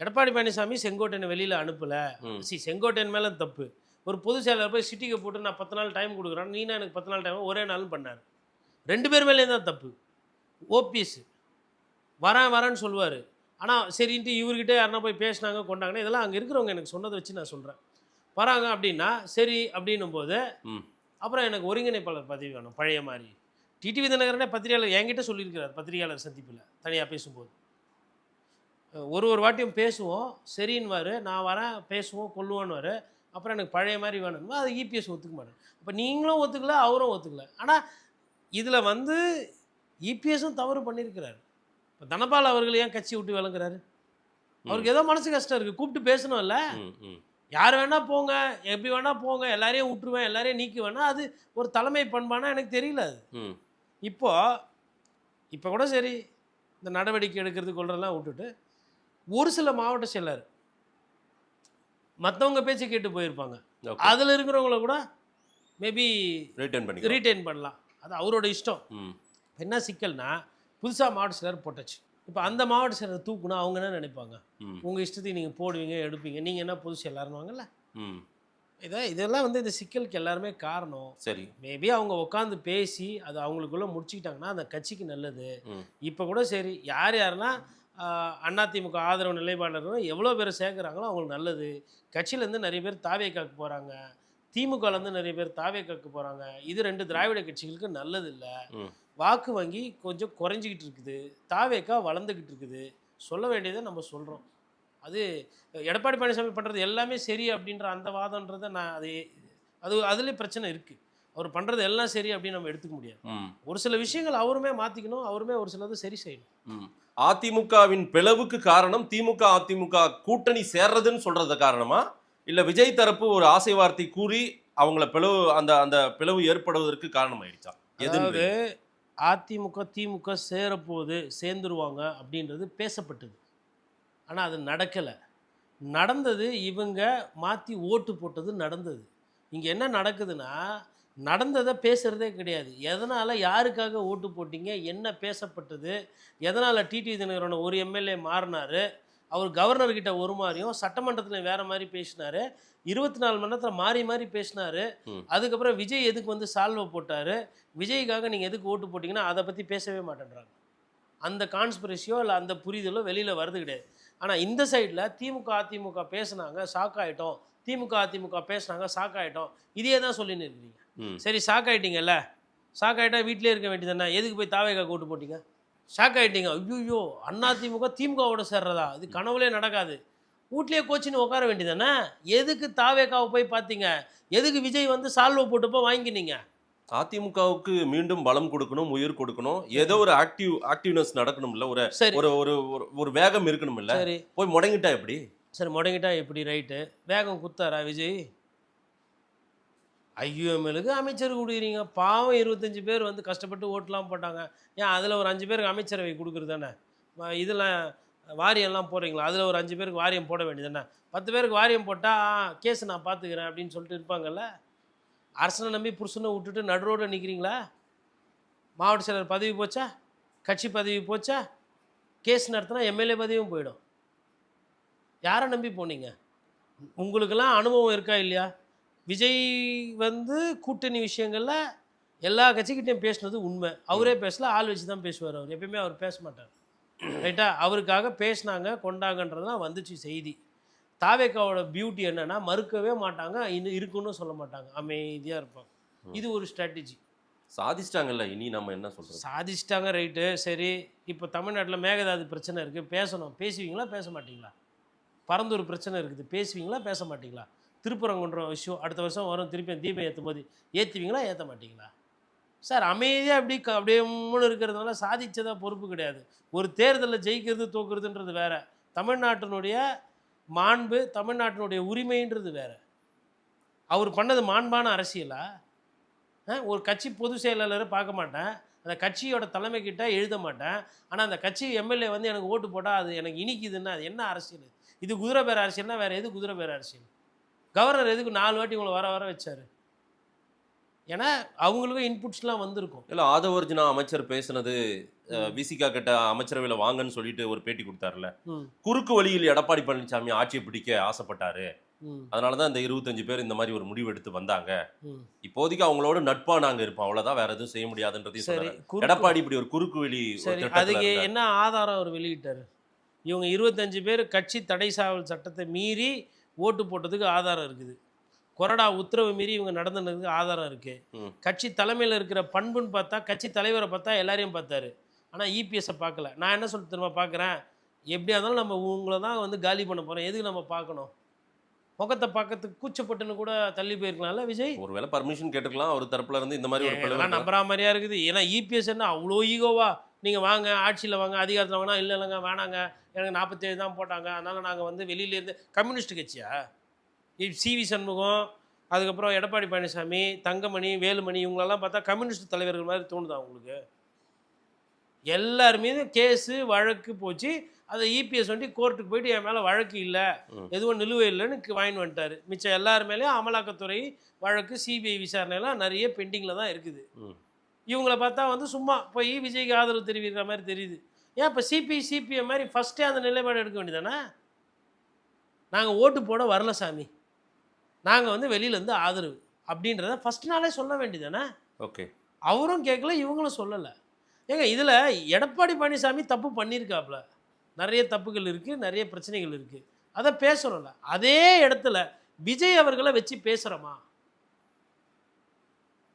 எடப்பாடி பழனிசாமி செங்கோட்டையனை வெளியில் அனுப்பலை. செங்கோட்டையன் மேலே தப்பு. ஒரு பொதுச் செயலர் போய் சிட்டிக்கு போட்டு நான் 10 நாள் டைம் கொடுக்குறேன், நீனா எனக்கு 10 நாள் டைம் ஒரே நாளும் பண்ணார். 2 பேர் மேலேயும் தான் தப்பு. ஓபிஎஸ் வரேன்னு சொல்லுவார், ஆனால் சரின்ட்டு இவர்கிட்ட யாருன்னா போய் பேசினாங்க கொண்டாங்கன்னா இதெல்லாம் அங்கே இருக்கிறவங்க எனக்கு சொன்னதை வச்சு நான் சொல்கிறேன். வராங்க அப்படின்னா சரி அப்படின்னும் போது அப்புறம் எனக்கு ஒருங்கிணைப்பாளர் பதவி வேணும் பழைய மாதிரி. டிடிவி தினகரனே பத்திரிகையாளர் என்கிட்ட சொல்லியிருக்கிறார் பத்திரிகையாளர் சந்திப்பில் தனியாக பேசும்போது. ஒரு வாட்டியும் பேசுவோம் சரின்னுவார், நான் வரேன் பேசுவோம் கொல்லுவோன்னுவார். அப்புறம் எனக்கு பழைய மாதிரி வேணும்னா அது இபிஎஸ் ஒத்துக்க மாட்டேன். அப்போ நீங்களும் ஒத்துக்கல அவரும் ஒத்துக்கல. ஆனால் இதில் வந்து இபிஎஸும் தவறு பண்ணியிருக்கிறார். இப்போ தனபால் அவர்கள் ஏன் கட்சி விட்டு விளங்குறாரு? அவருக்கு ஏதோ மனசு கஷ்டம் இருக்குது, கூப்பிட்டு பேசணும்ல. யார் வேணால் போங்க எப்படி வேணால் போங்க எல்லாரையும் விட்டுருவேன் எல்லாரையும் நீக்குவேன்னா அது ஒரு தலைமை பண்பானா எனக்கு தெரியல. அது இப்போ கூட சரி இந்த நடவடிக்கை எடுக்கிறது கொள்றதெல்லாம் விட்டுட்டு ஒரு சில மாவட்ட செயலர் மற்றவங்க பேச்சு கேட்டு போயிருப்பாங்க, அதில் இருக்கிறவங்கள கூட மேபி ரீட்டைன் பண்ணலாம், அது அவரோட இஷ்டம். என்ன சிக்கல்னா புதுசாக மாவட்ட செயலர் போட்டாச்சு. இப்போ அந்த மாவட்ட செயலர் தூக்குனா அவங்க என்ன நினைப்பாங்க? உங்கள் இஷ்டத்துக்கு நீங்கள் போடுவீங்க எடுப்பீங்க, நீங்கள் என்ன புதுசு எல்லாருவாங்கல்ல. இதெல்லாம் வந்து இந்த சிக்கலுக்கு எல்லாருமே காரணம். சரி மேபி அவங்க உட்காந்து பேசி அது அவங்களுக்குள்ள முடிச்சுக்கிட்டாங்கன்னா அந்த கட்சிக்கு நல்லது. இப்போ கூட சரி யாருன்னா அதிமுக ஆதரவு நிலைப்பாளர்கள் எவ்வளோ பேர் சேர்க்குறாங்களோ அவங்களுக்கு நல்லது. கட்சியிலேருந்து நிறைய பேர் தாவேக்காக்கு போகிறாங்க, திமுகலேருந்து நிறைய பேர் தாவேக்காக்கு போகிறாங்க. இது 2 திராவிட கட்சிகளுக்கு நல்லது இல்லை. வாக்கு வங்கி கொஞ்சம் குறைஞ்சிக்கிட்டு இருக்குது, தாவேக்கா வளர்ந்துக்கிட்டு இருக்குது. சொல்ல வேண்டியதை நம்ம சொல்கிறோம். அது எடப்பாடி பழனிசாமி பண்ணுறது எல்லாமே சரி அப்படின்ற அந்த வாதன்றதை நான் அதுலேயே பிரச்சனை இருக்குது. அவர் பண்ணுறது எல்லாம் சரி அப்படின்னு நம்ம எடுத்துக்க முடியாது. ஒரு சில விஷயங்கள் அவருமே மாற்றிக்கணும், அவருமே ஒரு சிலது சரி செய்யணும். அதிமுகவின் பிளவுக்கு காரணம் திமுக அதிமுக கூட்டணி சேர்றதுன்னு சொல்றது காரணமா, இல்லை விஜய் தரப்பு ஒரு ஆசை வார்த்தை கூறி அவங்கள பிளவு அந்த பிளவு ஏற்படுவதற்கு காரணமாயிடுச்சா? அதாவது அதிமுக திமுக சேரப்போது சேர்ந்துருவாங்க அப்படின்றது பேசப்பட்டது, ஆனால் அது நடக்கலை. நடந்தது இவங்க மாற்றி ஓட்டு போட்டது நடந்தது. இங்கே என்ன நடக்குதுன்னா நடந்ததை பேசுகிறதே கிடையாது. எதனால் யாருக்காக ஓட்டு போட்டிங்க, என்ன பேசப்பட்டது, எதனால் டிடிவி தினகரனோட ஒரு எம்எல்ஏ மாறினார், அவர் கவர்னர்கிட்ட ஒரு மாதிரியும் சட்டமன்றத்தில் வேறு மாதிரி பேசினார், 24 மணி நேரத்தில் மாறி மாறி பேசினார். அதுக்கப்புறம் விஜய் எதுக்கு வந்து சால்வை போட்டார், விஜய்க்காக நீங்கள் எதுக்கு ஓட்டு போட்டிங்கன்னா அதை பற்றி பேசவே மாட்டேன்றாங்க. அந்த கான்ஸ்பிரசியோ இல்லை அந்த புரிதலோ வெளியில் வருது கிடையாது. ஆனால் இந்த சைடில் திமுக அதிமுக பேசுனாங்க ஷாக் ஆகிட்டோம், திமுக அதிமுக பேசுனாங்க ஷாக் ஆகிட்டோம், இதையே தான் சொல்லின்னு இருக்கிறீங்க. சரி ஷாக் ஆகிட்டீங்கல்ல, ஷாக் ஆகிட்டா வீட்டிலே இருக்க வேண்டியதானே, எதுக்கு போய் தாவேக்காக்கு ஓட்டு போட்டிங்க? ஷாக் ஆகிட்டீங்க, ஐயோ அதிமுக திமுகவோட சேர்றதா, இது கனவுலே நடக்காது, வீட்லேயே கோச்சின்னு உட்கார வேண்டியதானே, எதுக்கு தாவேக்காவை போய் பார்த்தீங்க, எதுக்கு விஜய் வந்து சால்வை போட்டுப்போ வாங்கினீங்க? அதிமுகவுக்கு மீண்டும் பலம் கொடுக்கணும், உயிர் கொடுக்கணும், ஏதோ ஒரு ஆக்டிவ்னஸ் நடக்கணும்ல, ஒரு வேகம் இருக்கணும்ல. சரி போய் முடங்கிட்டா எப்படி? சரி முடங்கிட்டா எப்படி? ரைட்டு, வேகம் குத்தாரா விஜய்? ஐயூஎம்எலுக்கு அமைச்சர் கொடுக்குறீங்க, பாவம் 25 பேர் வந்து கஷ்டப்பட்டு ஓட்டெலாம் போட்டாங்க. ஏன் அதில் ஒரு 5 பேருக்கு அமைச்சரவை கொடுக்குறது தானே? இதெல்லாம் வாரியம்லாம் போடுறீங்களா, அதில் ஒரு 5 பேருக்கு வாரியம் போட வேண்டியது தானே? 10 பேருக்கு வாரியம் போட்டால் கேஸ் நான் பார்த்துக்கிறேன் அப்படின்னு சொல்லிட்டு இருப்பாங்கல்ல. அரசனை நம்பி புருஷனை விட்டுட்டு நடுரோடு நிற்கிறீங்களா? மாவட்ட செயலர் பதவி போச்சா, கட்சி பதவி போச்சா, கேஸ் நடத்தினா எம்எல்ஏ பதவியும் போயிடும். யாரை நம்பி போனீங்க? உங்களுக்கெல்லாம் அனுபவம் இருக்கா இல்லையா? விஜய் வந்து கூட்டணி விஷயங்களில் எல்லா கட்சிக்கிட்டையும் பேசுனது உண்மை. அவரே பேசல, ஆள் வச்சு தான் பேசுவார். அவர் எப்பயுமே அவர் பேச மாட்டார். ரைட்டா? அவருக்காக பேசினாங்க கொண்டாங்கன்றதுலாம் வந்துச்சு செய்தி. தாவேக்காவோட பியூட்டி என்னன்னா மறுக்கவே மாட்டாங்க, இன்னும் இருக்குன்னு சொல்ல மாட்டாங்க, அமைதியாக இருப்பாங்க. இது ஒரு ஸ்ட்ராட்டஜி. சாதிச்சிட்டாங்கல்ல, இனி நம்ம என்ன சொல்கிறோம்? சாதிச்சிட்டாங்க ரைட்டு. சரி இப்போ தமிழ்நாட்டில் மேகதாது பிரச்சனை இருக்குது, பேசணும், பேசுவீங்களா பேச மாட்டிங்களா? பரந்தூர் பிரச்சனை இருக்குது, பேசுவீங்களா பேச மாட்டிங்களா? திருப்பரங்குன்ற விஷயம் அடுத்த வருஷம் வரும், திருப்பி தீபம் ஏற்றும் போது ஏற்றுவீங்களா ஏற்ற மாட்டிங்களா? சார் அமைதியாக அப்படியே மூணு இருக்கிறதுனால சாதிச்சதா பொறுப்பு கிடையாது. ஒரு தேர்தலில் ஜெயிக்கிறது தோக்குறதுன்றது வேற, தமிழ்நாட்டினுடைய மாண்பு தமிழ்நாட்டினுடைய உரிமைன்றது வேற. அவர் பண்ணது மாண்பான அரசியலா? ஒரு கட்சி பொதுச் செயலாளரை பார்க்க மாட்டேன், அந்த கட்சியோட தலைமை கிட்ட எழுத மாட்டேன், ஆனால் அந்த கட்சி எம்எல்ஏ வந்து எனக்கு ஓட்டு போட்டால் அது எனக்கு இனிக்குதுன்னா அது என்ன அரசியல்? இது குதிரை பேர் அரசியல்னா வேறு எது குதிரை பேர் அரசியல்? கவர்னர் எதுக்கு 4 வாட்டி உங்களை வர வச்சார்? ஏன்னா அவங்களுக்கும் இன்புட்ஸ்லாம் வந்திருக்கும். இல்லை ஆதவர்ஜுனா அமைச்சர் பேசுனது விசிகா கிட்ட அமைச்சரவையில் வாங்கன்னு சொல்லிட்டு ஒரு பேட்டி கொடுத்தாருல, குறுக்கு வழியில் எடப்பாடி பழனிசாமி ஆட்சியை பிடிக்க ஆசைப்பட்டாரு, அதனாலதான் இந்த 25 பேர் இந்த மாதிரி ஒரு முடிவு எடுத்து வந்தாங்க, இப்போதைக்கு அவங்களோட நட்பா நாங்க இருப்போம், அவ்வளவுதான், வேற எதுவும் செய்ய முடியாதுன்றதையும் சொல்றாரு. எடப்பாடி இப்படி ஒரு குறுக்கு வழி அதுக்கு என்ன ஆதாரம் அவர் வெளியிட்டாரு? இவங்க 25 பேர் கட்சி தடை சாவல் சட்டத்தை மீறி ஓட்டு போட்டதுக்கு ஆதாரம் இருக்குது. கொறடா உத்தரவு மீறி இவங்க நடந்துனதுக்கு ஆதாரம் இருக்குது. கட்சி தலைமையில் இருக்கிற பண்புன்னு பார்த்தா கட்சி தலைவரை பார்த்தா எல்லாரையும் பார்த்தாரு. ஆனால் இபிஎஸ்ஸை பார்க்கல. நான் என்ன சொல்ல திரும்ப பார்க்குறேன், எப்படியா இருந்தாலும் நம்ம உங்களை தான் வந்து காலி பண்ண போகிறோம், எதுக்கு நம்ம பார்க்கணும்? முகத்தை பார்க்கறதுக்கு கூச்சப்பட்டுன்னு கூட தள்ளி போயிருக்கலாம்ல விஜய். ஒருவேளை பர்மிஷன் கேட்டுக்கலாம் அவர் தரப்புல இருந்து. இந்த மாதிரி ஒரு இதெல்லாம் நம்புற மாதிரியா இருக்குது. ஏன்னா இபிஎஸ் என்ன அவ்வளோ ஈகோவா, நீங்கள் வாங்க ஆட்சியில் வாங்க அதிகாரத்தில் வாங்கினா இல்லை இல்லைங்க வேணாங்க எனக்கு 47 தான் போட்டாங்க அதனால் நாங்கள் வந்து வெளியிலேருந்து கம்யூனிஸ்ட் கட்சியா? சிவி சண்முகம், அதுக்கப்புறம் எடப்பாடி பழனிசாமி, தங்கமணி, வேலுமணி இவங்களெல்லாம் பார்த்தா கம்யூனிஸ்ட் தலைவர்கள் மாதிரி தோணுதா உங்களுக்கு? எல்லார் மீதும் கேஸு வழக்கு போச்சு. அதை இபிஎஸ் வந்து கோர்ட்டுக்கு போயிட்டு என் மேலே வழக்கு இல்லை, எதுவும் நிலுவை இல்லைன்னு வாங்கிட்டு வந்துட்டார். மிச்சம் எல்லார் மேலேயும் அமலாக்கத்துறை வழக்கு, சிபிஐ விசாரணைலாம் நிறைய பெண்டிங்கில் தான் இருக்குது. இவங்கள பார்த்தா வந்து சும்மா போய் விஜய்க்கு ஆதரவு தெரிவிக்கிற மாதிரி தெரியுது. ஏன் இப்போ சிபிஎம் மாதிரி ஃபஸ்ட்டே அந்த நிலைப்பாடு எடுக்க வேண்டியதானே? நாங்கள் ஓட்டு போட வரல சாமி, நாங்கள் வந்து வெளியிலேருந்து ஆதரவு அப்படின்றத ஃபஸ்ட் நாளே சொல்ல வேண்டியதானே? ஓகே, அவரும் கேட்கல இவங்களும் சொல்லலை. ஏங்க இதில் எடப்பாடி பழனிசாமி தப்பு பண்ணியிருக்காப்புல, நிறைய தப்புகள் இருக்குது, நிறைய பிரச்சனைகள் இருக்குது, அதை பேசுகிறோம்ல. அதே இடத்துல விஜய் அவர்களை வச்சு பேசுகிறோமா?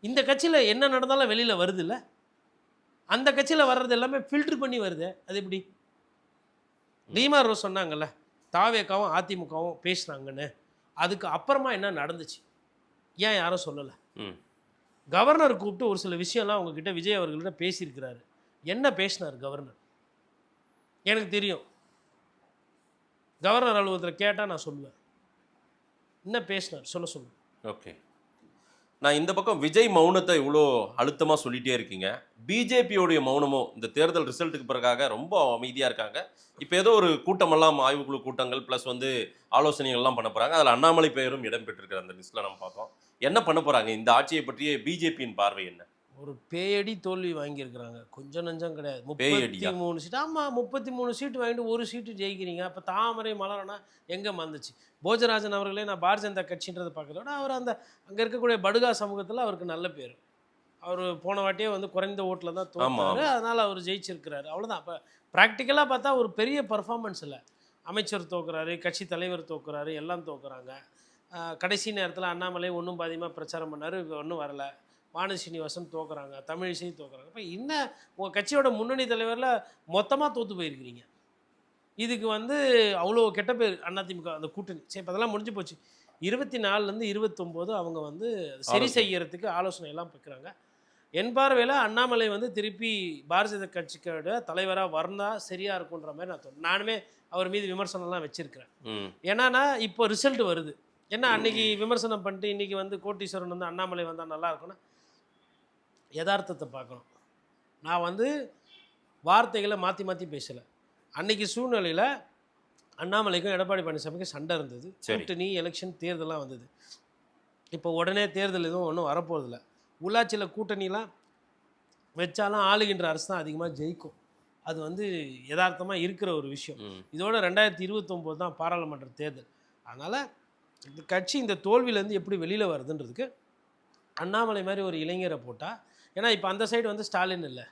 இந்த கட்சியில் என்ன நடந்தாலும் வெளியில் வருது இல்லை, அந்த கட்சியில் வர்றது எல்லாமே ஃபில்ட்ரு பண்ணி வருது. அது எப்படி? ரீமா ரோஸ் சொன்னாங்கல்ல தாவேக்காவும் அதிமுகவும் பேசுனாங்கன்னு, அதுக்கு அப்புறமா என்ன நடந்துச்சு ஏன் யாரும் சொல்லலை? கவர்னர் கூப்பிட்டு ஒரு சில விஷயம்லாம் அவங்கக்கிட்ட விஜய் அவர்கள்ட்ட பேசியிருக்கிறாரு. என்ன பேசினார் கவர்னர்? எனக்கு தெரியும். கவர்னர் அலுவலகத்தில் கேட்டால் நான் சொல்லுவேன். என்ன பேசினார் சொல்லுங்கள். ஓகே, நான் இந்த பக்கம் விஜய் மௌனத்தை இவ்வளோ அழுத்தமாக சொல்லிகிட்டே இருக்கீங்க. பிஜேபியோடைய மௌனமும் இந்த தேர்தல் ரிசல்ட்டுக்கு பிறகாக ரொம்ப அமைதியாக இருக்காங்க. இப்போ ஏதோ ஒரு கூட்டமெல்லாம் ஆய்வுக்குழு கூட்டங்கள் ப்ளஸ் வந்து ஆலோசனைகள்லாம் பண்ண போகிறாங்க. அதில் அண்ணாமலை பெயரும் இடம்பெற்றிருக்கிற அந்த லிஸ்ட்டில் நம்ம பார்த்தோம். என்ன பண்ண போகிறாங்க? இந்த ஆட்சியை பற்றிய பிஜேபியின் பார்வை என்ன? ஒரு பேயடி தோல்வி வாங்கியிருக்கிறாங்க, கொஞ்சம் நஞ்சம் கிடையாது. 33 சீட்டு. ஆமாம், 33 சீட்டு வாங்கிட்டு ஒரு சீட்டு ஜெயிக்கிறீங்க. அப்போ தாமரை மலரனா எங்கே வந்துச்சு? போஜராஜன் அவர்களே நான் பாரதிய ஜனதா கட்சின்றதை பார்க்கறத விட அவர் அந்த அங்கே இருக்கக்கூடிய படுகா சமூகத்தில் அவருக்கு நல்ல பேர். அவர் போன வாட்டியே வந்து குறைந்த ஓட்டில் தான் தோற்றாரு, அதனால் அவர் ஜெயிச்சிருக்கிறாரு, அவ்வளோதான். அப்போ ப்ராக்டிக்கலாக பார்த்தா ஒரு பெரிய பர்ஃபார்மன்ஸ் இல்லை. அமைச்சர் தோக்குறாரு, கட்சி தலைவர் தோக்குறாரு, எல்லாம் தோக்குறாங்க. கடைசி நேரத்தில் அண்ணாமலை ஒன்றும் பாதியமாக பிரச்சாரம் பண்ணார், ஒன்றும் வரலை. வானதி சீனிவாசன் தோக்குறாங்க, தமிழிசை தோக்குறாங்க. இப்போ இன்னும் உங்கள் கட்சியோட முன்னணி தலைவரில் மொத்தமாக தோற்று போயிருக்கிறீங்க. இதுக்கு வந்து அவ்வளோ கெட்ட பேர் அதிமுக அந்த கூட்டணி. சரி, இப்போ அதெல்லாம் முடிஞ்சு போச்சு. 24லேருந்து 29 அவங்க வந்து சரி செய்யறதுக்கு ஆலோசனை எல்லாம் வைக்கிறாங்க. என் பார்வையில் அண்ணாமலை வந்து திருப்பி பாரதிய ஜனதா கட்சியோட தலைவராக வந்தால் சரியாக இருக்குன்ற மாதிரி நான் தோணும். நானுமே அவர் மீது விமர்சனம்லாம் வச்சுருக்கிறேன். ஏன்னா இப்போ ரிசல்ட் வருது. ஏன்னா அன்றைக்கி விமர்சனம் பண்ணிட்டு இன்றைக்கி வந்து கோட்டீஸ்வரன் வந்து அண்ணாமலை வந்தால் நல்லா இருக்கும்னா யதார்த்தத்தை பார்க்கணும். நான் வந்து வார்த்தைகளை மாற்றி மாற்றி பேசலை. அன்றைக்கி சூழ்நிலையில் அண்ணாமலைக்கும் எடப்பாடி பழனிசாமிக்கும் சண்டை இருந்தது. கூட்டணி எலெக்ஷன் தேர்தலாம் வந்தது. இப்போ உடனே தேர்தல் எதுவும் ஒன்றும் வரப்போகிறதில்ல. உள்ளாட்சியில் கூட்டணிலாம் வச்சாலும் ஆளுகின்ற அரசு தான் அதிகமாக ஜெயிக்கும். அது வந்து யதார்த்தமாக இருக்கிற ஒரு விஷயம். இதோட 2029 தான் பாராளுமன்ற தேர்தல். அதனால் இந்த கட்சி இந்த தோல்வியிலேருந்து எப்படி வெளியில் வருதுன்றதுக்கு அண்ணாமலை மாதிரி ஒரு இளைஞரை போட்டால், ஏன்னா இப்போ அந்த சைடு வந்து ஸ்டாலின் இல்லை,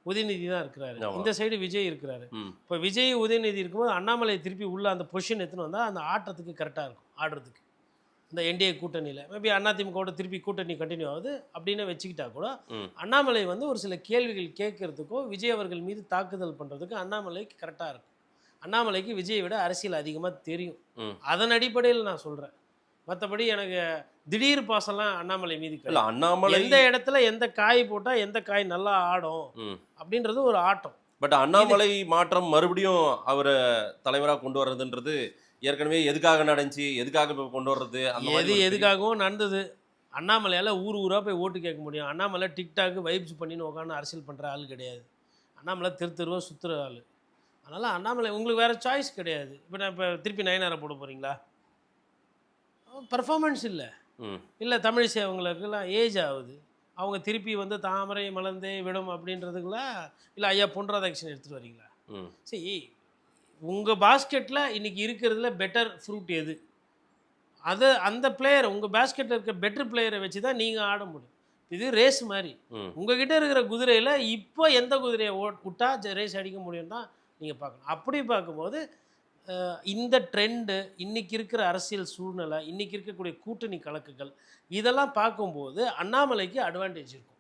உதயநிதி தான் இருக்கிறாரு, இந்த சைடு விஜய் இருக்கிறாரு. இப்போ விஜய் உதயநிதி இருக்கும்போது அண்ணாமலை திருப்பி உள்ள அந்த பொசிஷன் எடுத்துன்னு வந்தால் அந்த ஆட்டத்துக்கு கரெக்டாக இருக்கும். ஆடுறதுக்கு இந்த என்டிஏ கூட்டணியில் மேபி அதிமுகவோட திருப்பி கூட்டணி கண்டினியூ ஆகுது அப்படின்னு வச்சுக்கிட்டா கூட அண்ணாமலை வந்து ஒரு சில கேள்விகள் கேட்கறதுக்கோ விஜய் அவர்கள் மீது தாக்குதல் பண்ணுறதுக்கு அண்ணாமலைக்கு கரெக்டாக இருக்கும். அண்ணாமலைக்கு விஜயை விட அரசியல் அதிகமாக தெரியும். அதன் அடிப்படையில் நான் சொல்கிறேன். மற்றபடி எனக்கு திடீர் பாசம்லாம் அண்ணாமலை மீது இல்லை. அண்ணாமலை எந்த இடத்துல எந்த காய் போட்டால் எந்த காய் நல்லா ஆடும் அப்படின்றது ஒரு ஆட்டம். பட் அண்ணாமலை மாற்றம் மறுபடியும் அவரை தலைவராக கொண்டு வர்றதுன்றது ஏற்கனவே எதுக்காக நடந்துச்சு, எதுக்காக இப்போ கொண்டு வர்றது, எதுக்காகவும் நடந்தது. அண்ணாமலையால் ஊர் ஊராக போய் ஓட்டு கேட்க முடியும். அண்ணாமலை டிக்டாக்கு வைப்ஸ் பண்ணின்னு உட்காந்து அரசியல் பண்ணுற ஆள் கிடையாது. அண்ணாமலை தெருவாக சுற்றுற ஆள். அதனால் அண்ணாமலை உங்களுக்கு வேறு சாய்ஸ் கிடையாது. இப்போ நான் இப்போ திருப்பி நயனாரை போட போகிறீங்களா? பர்ஃபார்மன்ஸ் இல்லை தமிழிசை அவங்களுக்குலாம் ஏஜ் ஆகுது. அவங்க திருப்பி வந்து தாமரை மலர்ந்தே விடும் அப்படின்றதுக்குலாம் இல்லை ஐயா பொன் ராதாகிருஷ்ணன் எடுத்துகிட்டு வரீங்களா? சரி, உங்கள் பாஸ்கெட்டில் இன்றைக்கி இருக்கிறதுல பெட்டர் ஃப்ரூட் எது? அது அந்த பிளேயர் உங்கள் பாஸ்கெட்டில் இருக்க பெட்டர் பிளேயரை வச்சு தான் நீங்கள் ஆட முடியும். இது ரேஸ் மாதிரி. உங்ககிட்ட இருக்கிற குதிரையில் இப்போ எந்த குதிரையை விட்டா ரேஸ் அடிக்க முடியும்னா நீங்கள் பார்க்கணும். அப்படி பார்க்கும்போது இந்த ட்ரெண்டு, இன்றைக்கி இருக்கிற அரசியல் சூழ்நிலை, இன்றைக்கி இருக்கக்கூடிய கூட்டணி கணக்குகள், இதெல்லாம் பார்க்கும்போது அண்ணாமலைக்கு அட்வான்டேஜ் இருக்கும்.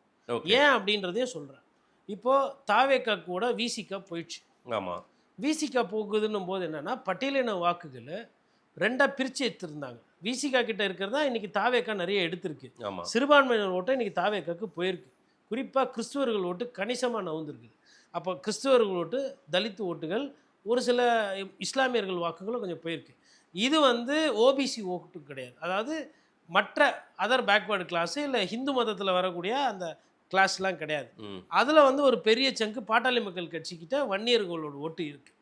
ஏன் அப்படின்றதையும் சொல்கிறேன். இப்போது தாவேக்கா கூட விசிகா போயிடுச்சு. ஆமாம், விசிகா போகுதுன்னும் போது என்னென்னா பட்டியலின வாக்குகள் 2ஆக பிரித்து எடுத்துருந்தாங்க. விசிகா கிட்ட இருக்கிறதா இன்றைக்கி தாவேக்கா நிறைய எடுத்திருக்கு. ஆமாம், சிறுபான்மையினர் ஓட்டை இன்றைக்கி தாவேக்காக்கு போயிருக்கு. குறிப்பாக கிறிஸ்துவர்கள் ஓட்டு கணிசமாக நவுந்திருக்குது. அப்போ கிறிஸ்துவர்கள் ஓட்டு, தலித் ஓட்டுகள், ஒரு சில இஸ்லாமியர்கள் வாக்குகளும் கொஞ்சம் போயிருக்கு. இது வந்து ஓபிசி ஓட்டு கிடையாது. அதாவது மற்ற அதர் பேக்வேர்டு கிளாஸு இல்லை ஹிந்து மதத்தில் வரக்கூடிய அந்த கிளாஸ்லாம் கிடையாது. அதில் வந்து ஒரு பெரிய சங்கு பாட்டாளி மக்கள் கட்சிக்கிட்ட வன்னியர்களோட ஓட்டு இருக்குது.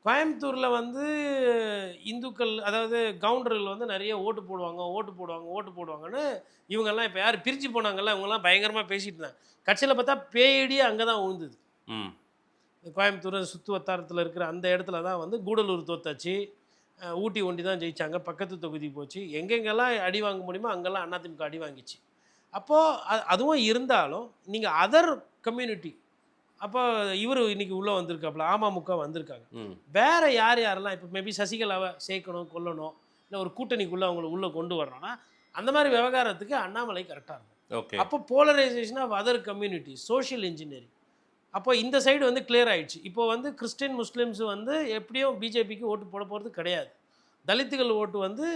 கோயம்புத்தூரில் வந்து இந்துக்கள், அதாவது கவுண்டர்கள் வந்து நிறைய ஓட்டு போடுவாங்கன்னு இவங்கெல்லாம் இப்போ யார் பிரிஞ்சு போனாங்கல்ல, இவங்கெல்லாம் பயங்கரமாக பேசிகிட்டு இருந்தாங்க. கட்சியில் பார்த்தா பேயடியே அங்கே தான் விழுந்தது. கோயம்புத்தூர் சுற்று வட்டாரத்தில் இருக்கிற அந்த இடத்துல தான் வந்து கூடலூர் தோத்தாச்சு, ஊட்டி ஒண்டி தான் ஜெயித்தாங்க, பக்கத்து தொகுதி போச்சு. எங்கெங்கெல்லாம் அடி வாங்க முடியுமோ அங்கெல்லாம் அதிமுக அடி வாங்கிச்சு. அப்போது அதுவும் இருந்தாலும் நீங்கள் அதர் கம்யூனிட்டி, அப்போ இவர் இன்றைக்கி உள்ளே வந்திருக்காப்புல, அமமுக வந்திருக்காங்க. வேறு யாரெல்லாம் இப்போ மேபி சசிகலாவை சேர்க்கணும், கொல்லணும், இல்லை ஒரு கூட்டணிக்குள்ளே அவங்கள உள்ளே கொண்டு வரணும்னா அந்த மாதிரி விவகாரத்துக்கு அண்ணாமலை கரெக்டாக இருக்கும். அப்போ polarization of other community, social engineering. அப்போ இந்த சைடு வந்து கிளியர் ஆகிடுச்சு. இப்போ வந்து கிறிஸ்டின் முஸ்லீம்ஸ் வந்து எப்படியும் பிஜேபிக்கு ஓட்டு போட போகிறது கிடையாது. தலித்துகள் ஓட்டு வந்து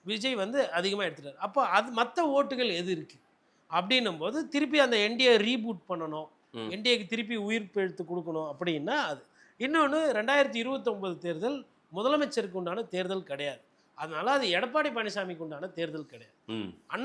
விஜய் வந்து அதிகமாக எடுத்துட்டார். அப்போ அது மற்ற ஓட்டுகள் எது இருக்குது அப்படின்னும் போது திருப்பி அந்த என்டிஏ ரீபூட் பண்ணணும், என்டிஏக்கு திருப்பி உயிர் பிழைத்து கொடுக்கணும் அப்படின்னா அது. இன்னொன்று 2029 தேர்தல் முதலமைச்சருக்கு உண்டான தேர்தல் கிடையாது. அதனால் அது எடப்பாடி பழனிசாமிக்கு உண்டான தேர்தல் கிடையாது.